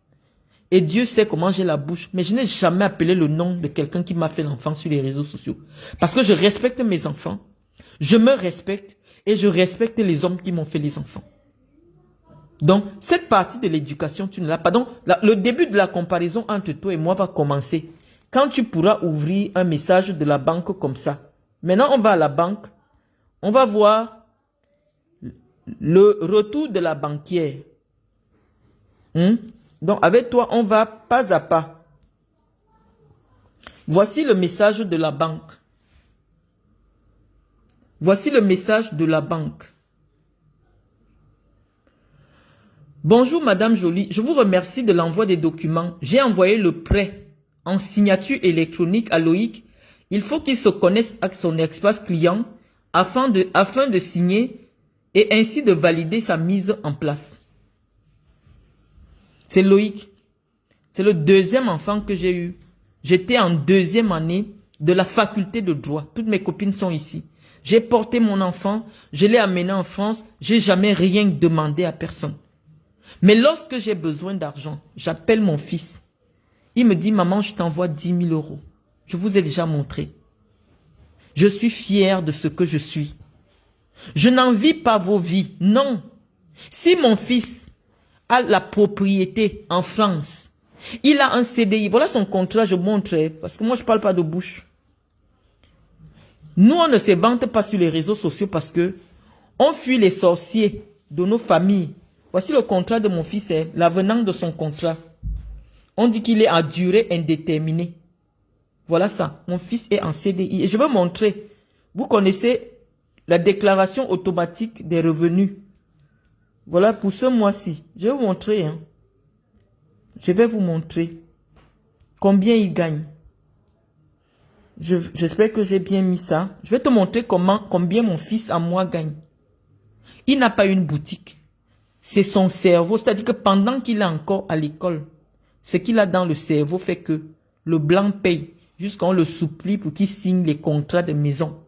Et Dieu sait comment j'ai la bouche. Mais je n'ai jamais appelé le nom de quelqu'un qui m'a fait l'enfant sur les réseaux sociaux. Parce que je respecte mes enfants. Je me respecte. Et je respecte les hommes qui m'ont fait les enfants. Donc, cette partie de l'éducation, tu ne l'as pas. Donc, le début de la comparaison entre toi et moi va commencer. Quand tu pourras ouvrir un message de la banque comme ça. Maintenant, on va à la banque. On va voir le retour de la banquière. Donc, avec toi, on va pas à pas. Voici le message de la banque. Voici le message de la banque. Bonjour, Madame Jolie. Je vous remercie de l'envoi des documents. J'ai envoyé le prêt en signature électronique à Loïc. Il faut qu'il se connaisse avec son espace client afin de signer et ainsi de valider sa mise en place. C'est Loïc. C'est le deuxième enfant que j'ai eu. J'étais en 2e année de la faculté de droit. Toutes mes copines sont ici. J'ai porté mon enfant, je l'ai amené en France. J'ai jamais rien demandé à personne. Mais lorsque j'ai besoin d'argent, j'appelle mon fils. Il me dit, maman, je t'envoie 10 000 €. Je vous ai déjà montré. Je suis fier de ce que je suis. Je n'envie pas vos vies. Non. Si mon fils a la propriété en France, il a un CDI. Voilà son contrat, je montre. Parce que moi, je ne parle pas de bouche. Nous, on ne se vante pas sur les réseaux sociaux parce que on fuit les sorciers de nos familles. Voici le contrat de mon fils, l'avenant de son contrat. On dit qu'il est à durée indéterminée. Voilà ça. Mon fils est en CDI. Et je veux montrer. Vous connaissez la déclaration automatique des revenus. Voilà pour ce mois-ci. Je vais vous montrer. Hein. Je vais vous montrer combien il gagne. J'espère que j'ai bien mis ça. Je vais te montrer combien mon fils à moi gagne. Il n'a pas une boutique. C'est son cerveau. C'est-à-dire que pendant qu'il est encore à l'école, ce qu'il a dans le cerveau fait que le blanc paye jusqu'à on le supplie pour qu'il signe les contrats de maison.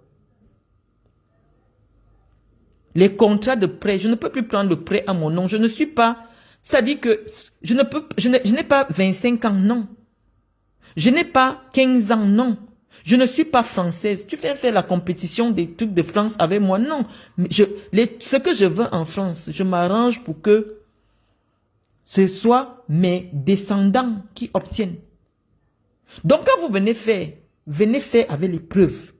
Les contrats de prêt, je ne peux plus prendre le prêt à mon nom. Je ne suis pas, c'est-à-dire que je n'ai pas 25 ans, non. Je n'ai pas 15 ans, non. Je ne suis pas française. Tu viens faire la compétition des trucs de France avec moi, non. Ce que je veux en France, je m'arrange pour que ce soit mes descendants qui obtiennent. Donc quand vous venez faire avec les preuves.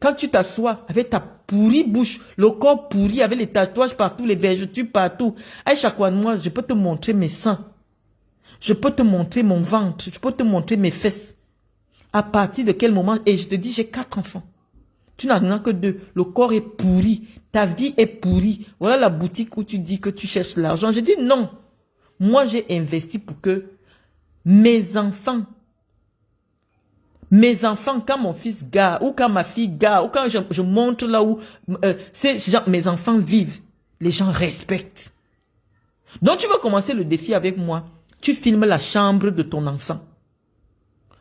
Quand tu t'assois avec ta pourrie bouche, le corps pourri, avec les tatouages partout, les vergetures partout, à chaque fois, moi, je peux te montrer mes seins. Je peux te montrer mon ventre. Je peux te montrer mes fesses. À partir de quel moment? Et je te dis, j'ai 4 enfants. Tu n'en as que 2. Le corps est pourri. Ta vie est pourrie. Voilà la boutique où tu dis que tu cherches l'argent. Je dis non. Moi, j'ai investi pour que mes enfants, quand mon fils gare, ou quand ma fille gare, ou quand je montre là où mes enfants vivent, les gens respectent. Donc tu veux commencer le défi avec moi. Tu filmes la chambre de ton enfant.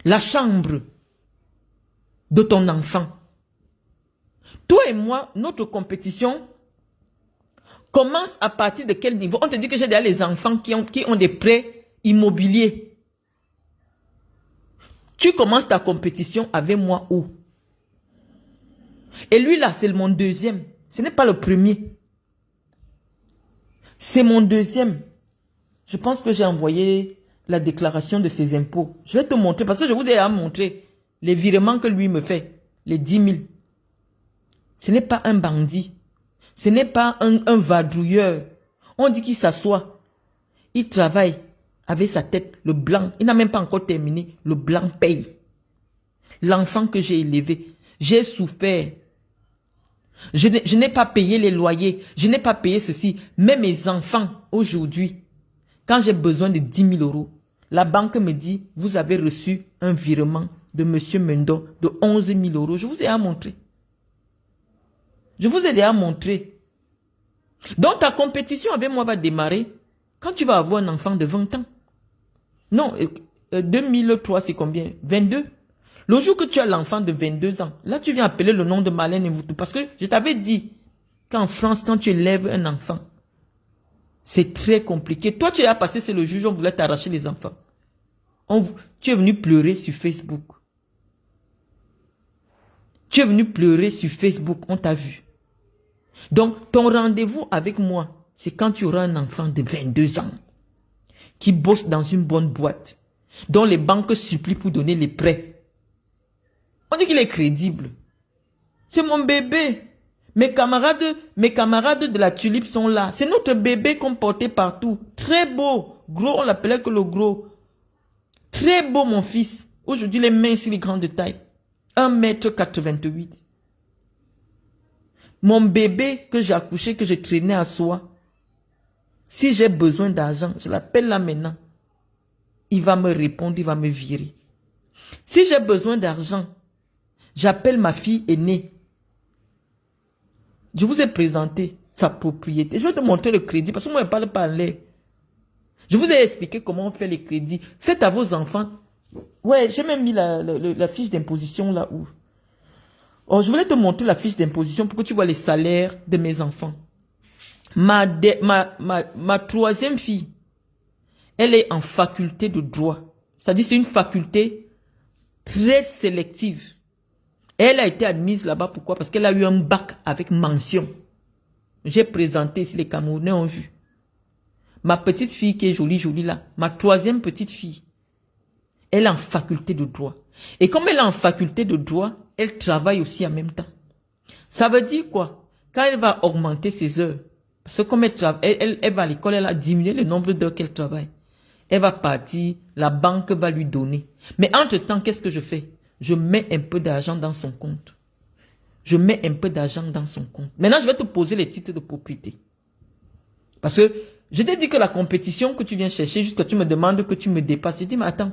La chambre de ton enfant. Toi et moi, notre compétition commence à partir de quel niveau? On te dit que j'ai déjà les enfants qui ont des prêts immobiliers. Tu commences ta compétition avec moi où? Et lui là, c'est mon deuxième. Ce n'est pas le premier. C'est mon deuxième. Je pense que j'ai envoyé la déclaration de ses impôts. Je vais te montrer, parce que je vous ai déjà montré les virements que lui me fait. Les 10 000. Ce n'est pas un bandit. Ce n'est pas un vadrouilleur. On dit qu'il s'assoit. Il travaille avec sa tête, le blanc. Il n'a même pas encore terminé. Le blanc paye. L'enfant que j'ai élevé, j'ai souffert. Je n'ai pas payé les loyers. Je n'ai pas payé ceci. Mais mes enfants, aujourd'hui, quand j'ai besoin de 10 000 euros, la banque me dit, vous avez reçu un virement de M. Mendo de 11 000 euros. Je vous ai déjà montré. Je vous ai déjà montré. Donc ta compétition avec moi va démarrer quand tu vas avoir un enfant de 20 ans. Non, 2003 c'est combien? 22. Le jour que tu as l'enfant de 22 ans, là tu viens appeler le nom de Marlène Mvoutou. Parce que je t'avais dit qu'en France, quand tu élèves un enfant, c'est très compliqué. Toi, tu as passé, c'est le juge, on voulait t'arracher les enfants. Tu es venu pleurer sur Facebook. Tu es venu pleurer sur Facebook, on t'a vu. Donc, ton rendez-vous avec moi, c'est quand tu auras un enfant de 22 ans qui bosse dans une bonne boîte, dont les banques supplient pour donner les prêts. On dit qu'il est crédible. C'est mon bébé. Mes camarades de la tulipe sont là. C'est notre bébé qu'on portait partout. Très beau. Gros, on l'appelait que le gros. Très beau, mon fils. Aujourd'hui, les mains, c'est les grandes de taille. 1,88 m. Mon bébé que j'ai accouché, que j'ai traîné à soi. Si j'ai besoin d'argent, je l'appelle là maintenant. Il va me répondre, il va me virer. Si j'ai besoin d'argent, j'appelle ma fille aînée. Je vous ai présenté sa propriété. Je vais te montrer le crédit parce que moi, je ne parle pas en l'air. Je vous ai expliqué comment on fait les crédits. Faites à vos enfants. Ouais, j'ai même mis la fiche d'imposition là où. Oh, je voulais te montrer la fiche d'imposition pour que tu vois les salaires de mes enfants. Ma troisième fille, elle est en faculté de droit. C'est-à-dire c'est une faculté très sélective. Elle a été admise là-bas, pourquoi? Parce qu'elle a eu un bac avec mention. J'ai présenté, si les Camerounais ont vu. Ma petite fille qui est jolie, jolie là, ma troisième petite fille, elle est en faculté de droit. Et comme elle est en faculté de droit, elle travaille aussi en même temps. Ça veut dire quoi? Quand elle va augmenter ses heures, parce que comme elle va à l'école, elle a diminué le nombre d'heures qu'elle travaille. Elle va partir, la banque va lui donner. Mais entre-temps, qu'est-ce que je fais? Je mets un peu d'argent dans son compte. Je mets un peu d'argent dans son compte. Maintenant, je vais te poser les titres de propriété. Parce que je t'ai dit que la compétition que tu viens chercher, jusqu'à tu me demandes que tu me dépasses. Je dis, mais attends.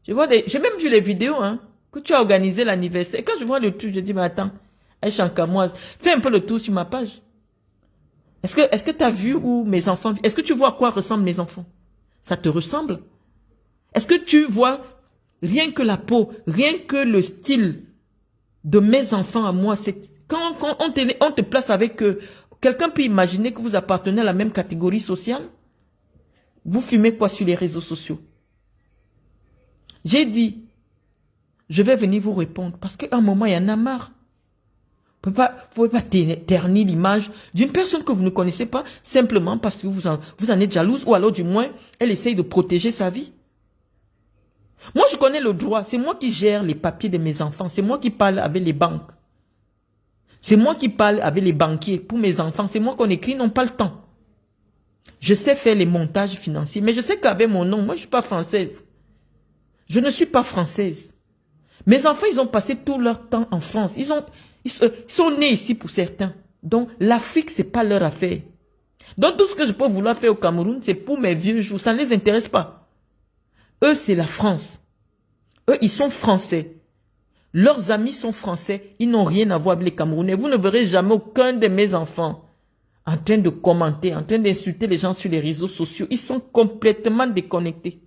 J'ai même vu les vidéos, hein, que tu as organisé l'anniversaire. Et quand je vois le truc, je dis, mais attends, Aïcha-Nkamoise, fais un peu le tour sur ma page. Est-ce que tu as vu où mes enfants, est-ce que tu vois à quoi ressemblent mes enfants? Ça te ressemble? Est-ce que tu vois rien que la peau, rien que le style de mes enfants à moi, c'est quand on te place avec eux, quelqu'un peut imaginer que vous appartenez à la même catégorie sociale? Vous fumez quoi sur les réseaux sociaux? J'ai dit, je vais venir vous répondre parce qu'à un moment, il y en a marre. Vous ne pouvez pas ternir l'image d'une personne que vous ne connaissez pas simplement parce que vous en êtes jalouse ou alors du moins, elle essaye de protéger sa vie. Moi, je connais le droit. C'est moi qui gère les papiers de mes enfants. C'est moi qui parle avec les banques. C'est moi qui parle avec les banquiers pour mes enfants. C'est moi qu'on écrit, ils n'ont pas le temps. Je sais faire les montages financiers, mais je sais qu'avec mon nom, moi, je ne suis pas française. Je ne suis pas française. Mes enfants, ils ont passé tout leur temps en France. Ils sont nés ici pour certains. Donc, l'Afrique, c'est pas leur affaire. Donc, tout ce que je peux vouloir faire au Cameroun, c'est pour mes vieux jours. Ça ne les intéresse pas. Eux, c'est la France. Eux, ils sont français. Leurs amis sont français. Ils n'ont rien à voir avec les Camerounais. Vous ne verrez jamais aucun de mes enfants en train de commenter, en train d'insulter les gens sur les réseaux sociaux. Ils sont complètement déconnectés.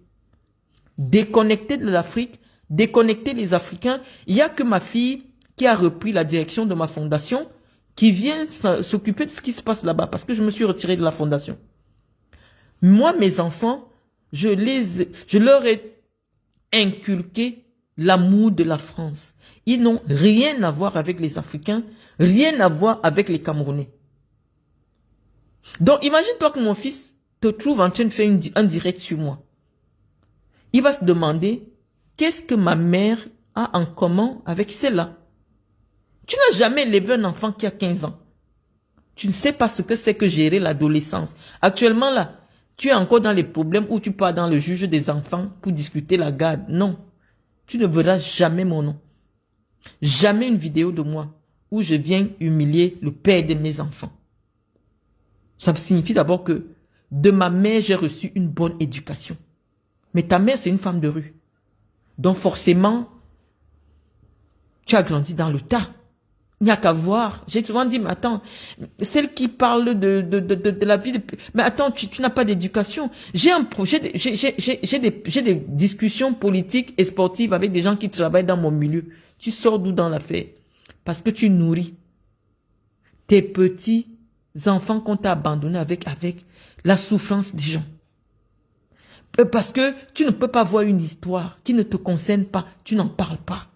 Déconnectés de l'Afrique, déconnectés des Africains. Il n'y a que ma fille qui a repris la direction de ma fondation, qui vient s'occuper de ce qui se passe là-bas, parce que je me suis retiré de la fondation. Moi, mes enfants, je leur ai inculqué l'amour de la France. Ils n'ont rien à voir avec les Africains, rien à voir avec les Camerounais. Donc, imagine-toi que mon fils te trouve en train de faire un direct sur moi. Il va se demander, qu'est-ce que ma mère a en commun avec celle-là? Tu n'as jamais élevé un enfant qui a 15 ans. Tu ne sais pas ce que c'est que gérer l'adolescence. Actuellement, là, tu es encore dans les problèmes où tu pars dans le juge des enfants pour discuter la garde. Non. Tu ne verras jamais mon nom. Jamais une vidéo de moi où je viens humilier le père de mes enfants. Ça signifie d'abord que de ma mère, j'ai reçu une bonne éducation. Mais ta mère, c'est une femme de rue. Donc forcément, tu as grandi dans le tas. Il n'y a qu'à voir. J'ai souvent dit, mais attends, celle qui parle de la vie, mais attends, tu n'as pas d'éducation. J'ai des discussions politiques et sportives avec des gens qui travaillent dans mon milieu. Tu sors d'où dans l'affaire? Parce que tu nourris tes petits enfants qu'on t'a abandonnés avec la souffrance des gens. Parce que tu ne peux pas voir une histoire qui ne te concerne pas, tu n'en parles pas.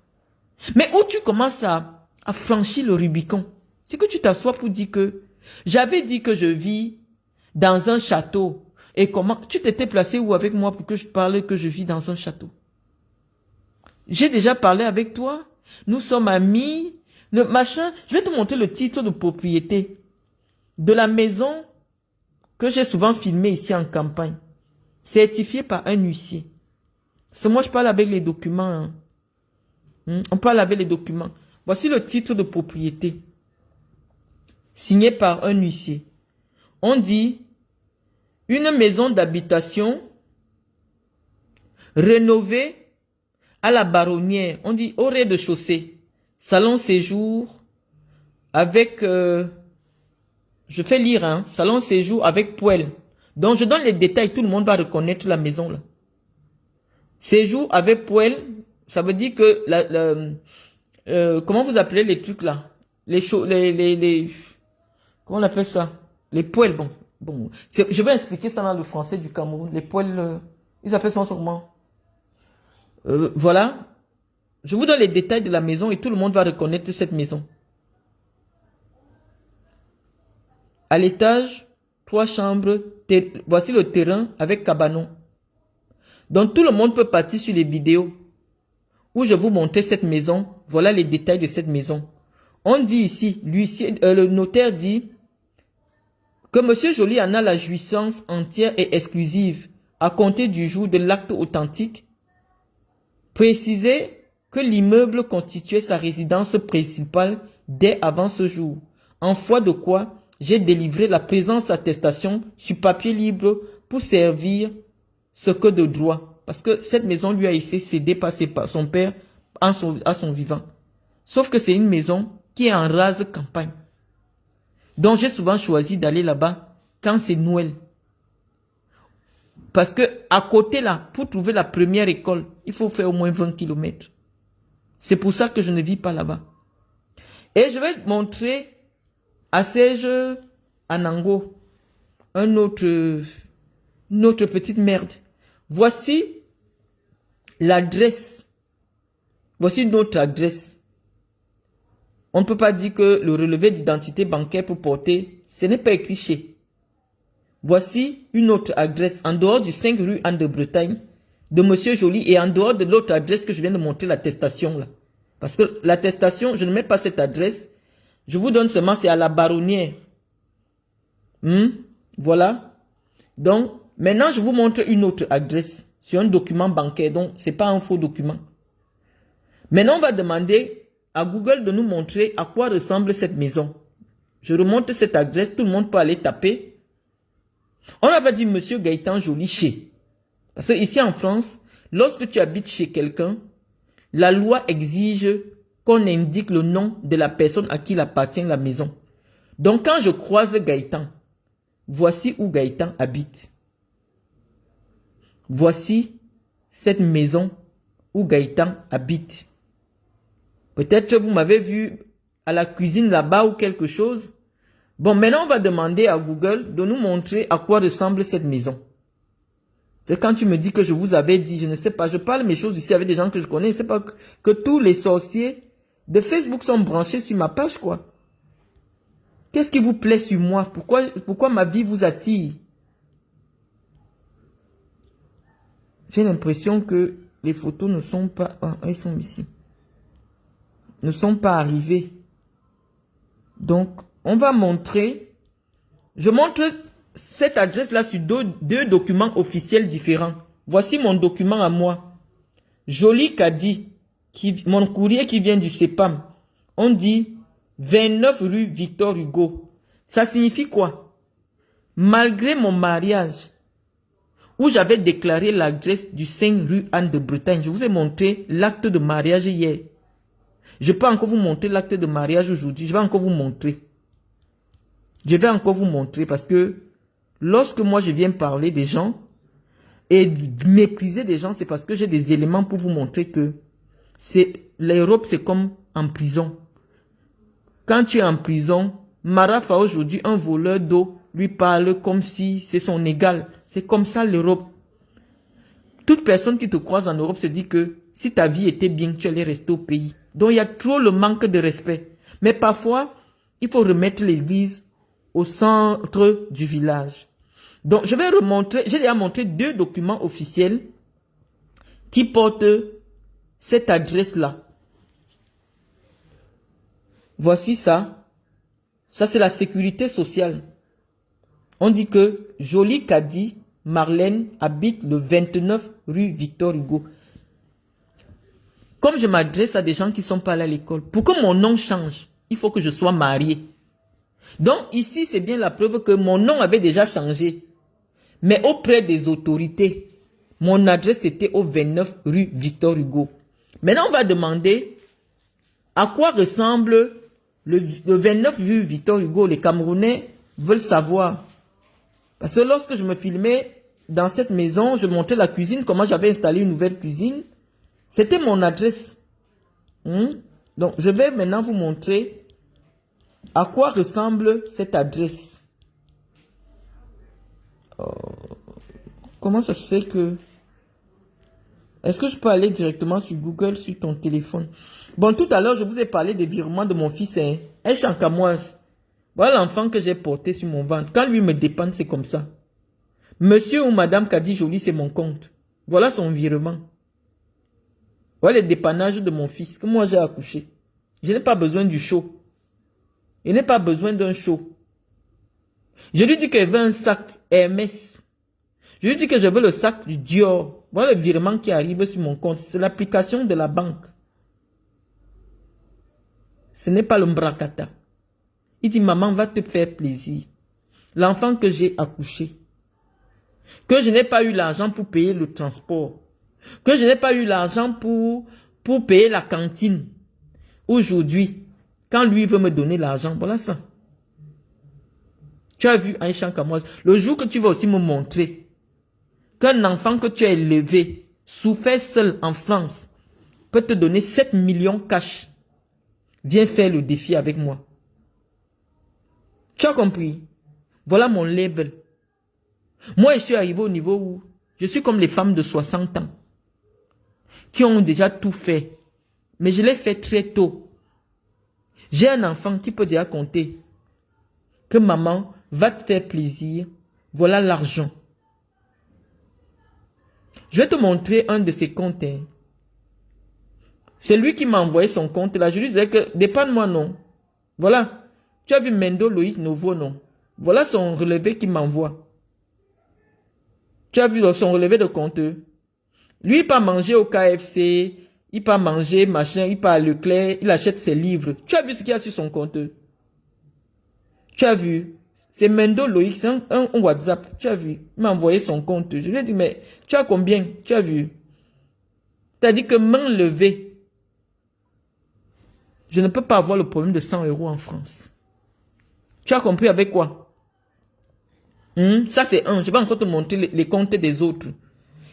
Mais où tu commences à franchir le Rubicon, c'est que tu t'assois pour dire que j'avais dit que je vis dans un château. Et comment tu t'étais placé où avec moi pour que je parle que je vis dans un château? J'ai déjà parlé avec toi. Nous sommes amis. Le machin, je vais te montrer le titre de propriété de la maison que j'ai souvent filmée ici en campagne. Certifié par un huissier. C'est moi, je parle avec les documents. Hein. On parle avec les documents. Voici le titre de propriété. Signé par un huissier. On dit, une maison d'habitation rénovée à la Baronnière. On dit au rez-de-chaussée. Salon séjour avec... je fais lire, hein. Salon séjour avec poêle. Donc, je donne les détails, tout le monde va reconnaître la maison, là. Séjour avec poêle, ça veut dire que, comment vous appelez les trucs, là? Comment on appelle ça? Les poêles, bon. Je vais expliquer ça dans le français du Cameroun. Les poêles, ils appellent ça comment? Voilà. Je vous donne les détails de la maison et tout le monde va reconnaître cette maison. À l'étage, 3 chambres, voici le terrain avec cabanon. Donc tout le monde peut partir sur les vidéos où je vous montrais cette maison. Voilà les détails de cette maison. On dit ici, le notaire dit que M. Joly en a la jouissance entière et exclusive à compter du jour de l'acte authentique. Préciser que l'immeuble constituait sa résidence principale dès avant ce jour. En foi de quoi, j'ai délivré la présence attestation sur papier libre pour servir ce que de droit. Parce que cette maison lui a été cédée par son père à son vivant. Sauf que c'est une maison qui est en rase campagne. Donc j'ai souvent choisi d'aller là-bas quand c'est Noël. Parce que à côté là, pour trouver la première école, il faut faire au moins 20 km. C'est pour ça que je ne vis pas là-bas. Et je vais montrer à Serge Anango une autre petite merde. Voici l'adresse. Voici notre adresse. On ne peut pas dire que le relevé d'identité bancaire pour porter, ce n'est pas écrit chez. Voici une autre adresse en dehors du 5 rue Anne de Bretagne de Monsieur Joly et en dehors de l'autre adresse que je viens de montrer, l'attestation là. Parce que l'attestation, je ne mets pas cette adresse. Je vous donne seulement, c'est à la Baronnière. Voilà. Donc, maintenant, je vous montre une autre adresse sur un document bancaire. Donc, ce n'est pas un faux document. Maintenant, on va demander à Google de nous montrer à quoi ressemble cette maison. Je remonte cette adresse, tout le monde peut aller taper. On avait dit Monsieur Gaëtan Joly chez. Parce que ici en France, lorsque tu habites chez quelqu'un, la loi exige qu'on indique le nom de la personne à qui appartient la maison. Donc quand je croise Gaëtan, voici où Gaëtan habite. Voici cette maison où Gaëtan habite. Peut-être que vous m'avez vu à la cuisine là-bas ou quelque chose. Bon, maintenant on va demander à Google de nous montrer à quoi ressemble cette maison. C'est quand tu me dis que je vous avais dit, je ne sais pas, je parle mes choses ici avec des gens que je connais, je ne sais pas que tous les sorciers de Facebook sont branchés sur ma page, quoi. Qu'est-ce qui vous plaît sur moi? Pourquoi ma vie vous attire? J'ai l'impression que les photos ne sont pas... Ah, elles sont ici. Ne sont pas arrivées. Donc, on va montrer... Je montre cette adresse-là sur deux documents officiels différents. Voici mon document à moi. Joly Kadi, mon courrier qui vient du CEPAM. On dit 29 rue Victor Hugo. Ça signifie quoi? Malgré mon mariage, où j'avais déclaré l'adresse du 5 rue Anne de Bretagne, je vous ai montré l'acte de mariage hier. Je peux encore vous montrer l'acte de mariage aujourd'hui. Je vais encore vous montrer. Je vais encore vous montrer parce que lorsque moi je viens parler des gens et mépriser des gens, c'est parce que j'ai des éléments pour vous montrer que l'Europe c'est comme en prison. Quand tu es en prison, Marafa aujourd'hui, un voleur d'eau lui parle comme si c'est son égal. C'est comme ça l'Europe. Toute personne qui te croise en Europe se dit que si ta vie était bien, tu allais rester au pays. Donc il y a trop le manque de respect. Mais parfois, il faut remettre l'église au centre du village. Donc je vais remontrer, j'ai déjà montré deux documents officiels qui portent cette adresse-là. Voici ça. Ça c'est la sécurité sociale. On dit que Joly Kadi Marlène habite le 29 rue Victor Hugo. Comme je m'adresse à des gens qui ne sont pas allés à l'école, pour que mon nom change, il faut que je sois marié. Donc ici, c'est bien la preuve que mon nom avait déjà changé. Mais auprès des autorités, mon adresse était au 29 rue Victor Hugo. Maintenant, on va demander à quoi ressemble le 29 rue Victor Hugo. Les Camerounais veulent savoir. Parce que lorsque je me filmais dans cette maison, je montrais la cuisine, comment j'avais installé une nouvelle cuisine. C'était mon adresse. Donc, je vais maintenant vous montrer à quoi ressemble cette adresse. Comment ça se fait que... Est-ce que je peux aller directement sur Google, sur ton téléphone? Bon, tout à l'heure, je vous ai parlé des virements de mon fils, un chancamoise. Voilà l'enfant que j'ai porté sur mon ventre. Quand lui me dépend, c'est comme ça. Monsieur ou madame Kadi Joly, c'est mon compte. Voilà son virement. Voilà les dépannages de mon fils que moi j'ai accouché. Je n'ai pas besoin du show. Je n'ai pas besoin d'un show. Je lui dis qu'il veut un sac Hermès. Je lui dis que je veux le sac du Dior. Voilà le virement qui arrive sur mon compte. C'est l'application de la banque. Ce n'est pas le Mbrakata. Il dit, maman, va te faire plaisir. L'enfant que j'ai accouché, que je n'ai pas eu l'argent pour payer le transport, que je n'ai pas eu l'argent pour payer la cantine. Aujourd'hui, quand lui veut me donner l'argent, voilà ça. Tu as vu, Aïcha Kamoise, le jour que tu vas aussi me montrer qu'un enfant que tu as élevé, souffert seul en France, peut te donner 7 millions cash. Viens faire le défi avec moi. Tu as compris? Voilà mon level. Moi, je suis arrivé au niveau où je suis comme les femmes de 60 ans qui ont déjà tout fait. Mais je l'ai fait très tôt. J'ai un enfant qui peut déjà compter que maman va te faire plaisir. Voilà l'argent. Je vais te montrer un de ses comptes. Hein. C'est lui qui m'a envoyé son compte là. Je lui disais que dépanne-moi non. Voilà. Tu as vu Mendo Loïc Nouveau non. Voilà son relevé qu'il m'envoie. Tu as vu son relevé de compte. Lui, il part manger au KFC. Il part manger machin. Il part à Leclerc. Il achète ses livres. Tu as vu ce qu'il y a sur son compte. Tu as vu. C'est Mendo Loïc. C'est un WhatsApp. Tu as vu. Il m'a envoyé son compte. Je lui ai dit, mais tu as combien? Tu as vu. Tu as dit que main levée. Je ne peux pas avoir le problème de 100 € en France. Tu as compris avec quoi? Ça c'est un. Je vais encore te montrer les comptes des autres.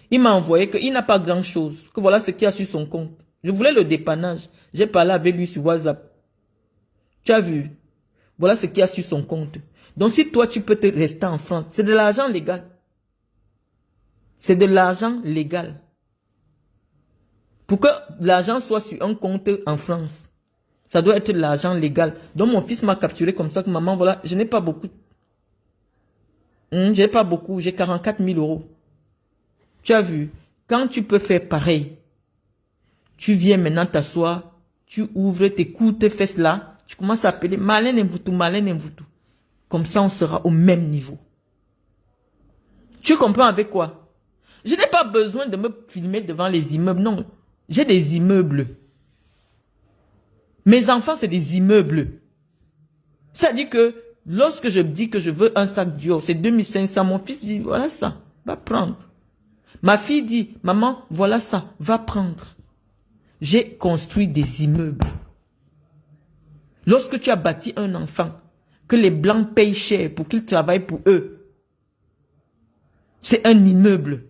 Il m'a envoyé qu'il n'a pas grand chose. Que voilà ce qu'il y a sur son compte. Je voulais le dépannage. J'ai parlé avec lui sur WhatsApp. Tu as vu? Voilà ce qu'il y a sur son compte. Donc si toi tu peux te rester en France, c'est de l'argent légal. C'est de l'argent légal. Pour que l'argent soit sur un compte en France, ça doit être de l'argent légal. Donc mon fils m'a capturé comme ça que maman, voilà, je n'ai pas beaucoup. J'ai pas beaucoup, j'ai 44 000 €. Tu as vu, quand tu peux faire pareil, tu viens maintenant t'asseoir, tu ouvres tes coudes, tes fesses là, tu commences à appeler Marlène Mvoutou, Marlène Mvoutou. Comme ça, on sera au même niveau. Tu comprends avec quoi? Je n'ai pas besoin de me filmer devant les immeubles, non. J'ai des immeubles. Mes enfants, c'est des immeubles. Ça dit que lorsque je dis que je veux un sac Dior, c'est 2500, mon fils dit, voilà ça, va prendre. Ma fille dit, maman, voilà ça, va prendre. J'ai construit des immeubles. Lorsque tu as bâti un enfant, que les Blancs payent cher pour qu'il travaille pour eux, c'est un immeuble.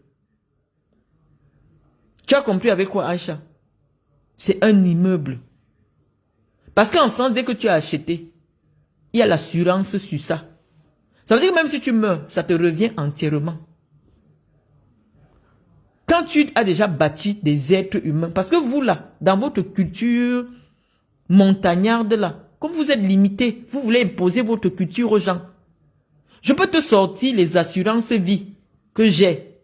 Tu as compris avec quoi, Aïcha? C'est un immeuble. Parce qu'en France, dès que tu as acheté, il y a l'assurance sur ça. Ça veut dire que même si tu meurs, ça te revient entièrement. Quand tu as déjà bâti des êtres humains, parce que vous là, dans votre culture montagnarde là, comme vous êtes limité, vous voulez imposer votre culture aux gens. Je peux te sortir les assurances vie que j'ai.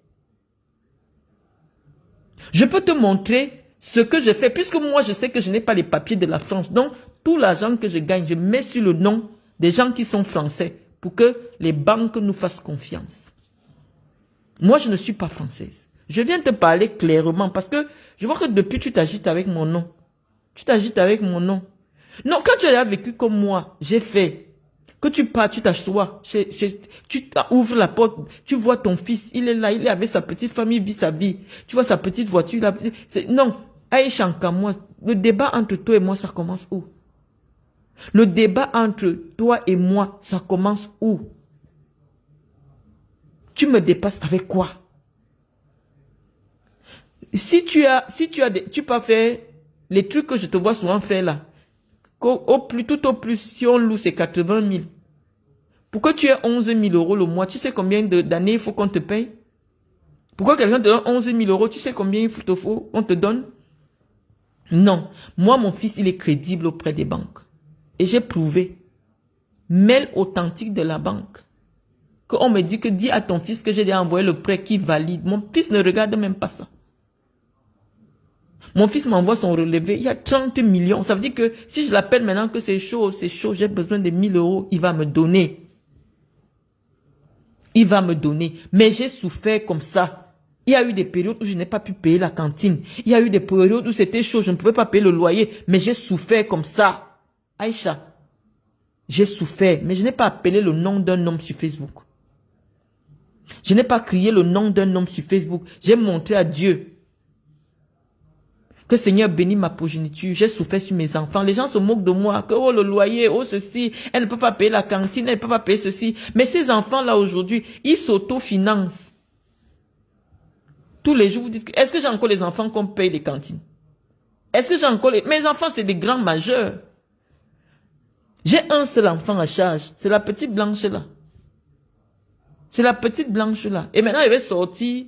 Je peux te montrer ce que je fais, puisque moi je sais que je n'ai pas les papiers de la France. Donc, tout l'argent que je gagne, je mets sur le nom des gens qui sont français pour que les banques nous fassent confiance. Moi, je ne suis pas française. Je viens te parler clairement parce que je vois que depuis tu t'agites avec mon nom. Tu t'agites avec mon nom. Non, quand tu as vécu comme moi, j'ai fait. Que tu pars, tu t'assois, tu ouvres la porte, tu vois ton fils, il est là, il est avec sa petite famille, vit sa vie. Tu vois sa petite voiture. Non, Aïcha Nkamwa, le débat entre toi et moi, ça commence où? Le débat entre toi et moi, ça commence où? Tu me dépasses avec quoi? Si tu peux faire les trucs que je te vois souvent faire là, tout au plus, si on loue, c'est 80 000. Pour que tu aies 11 000 € le mois, tu sais combien d'années il faut qu'on te paye? Pourquoi quelqu'un te donne 11 000 €, tu sais combien il faut on te donne? Non. Moi, mon fils, il est crédible auprès des banques. Et j'ai prouvé. Mail authentique de la banque. Qu'on me dit que dis à ton fils que j'ai déjà envoyé le prêt qui valide. Mon fils ne regarde même pas ça. Mon fils m'envoie son relevé, il y a 30 millions. Ça veut dire que si je l'appelle maintenant que c'est chaud, j'ai besoin de 1000 €, il va me donner. Il va me donner. Mais j'ai souffert comme ça. Il y a eu des périodes où je n'ai pas pu payer la cantine. Il y a eu des périodes où c'était chaud, je ne pouvais pas payer le loyer. Mais j'ai souffert comme ça. Aïcha, J'ai souffert, mais je n'ai pas appelé le nom d'un homme sur Facebook. Je n'ai pas crié le nom d'un homme sur Facebook. J'ai montré à Dieu que Seigneur bénit ma progéniture. J'ai souffert sur mes enfants. Les gens se moquent de moi. Que oh le loyer, oh ceci. Elle ne peut pas payer la cantine, elle ne peut pas payer ceci. Mais ces enfants-là aujourd'hui, ils s'autofinancent. Tous les jours, vous dites, est-ce que j'ai encore les enfants qu'on paye les cantines? Est-ce que j'ai encore les... Mes enfants, c'est des grands majeurs. J'ai un seul enfant à charge. C'est la petite blanche là. C'est la petite blanche là. Et maintenant, elle va sortir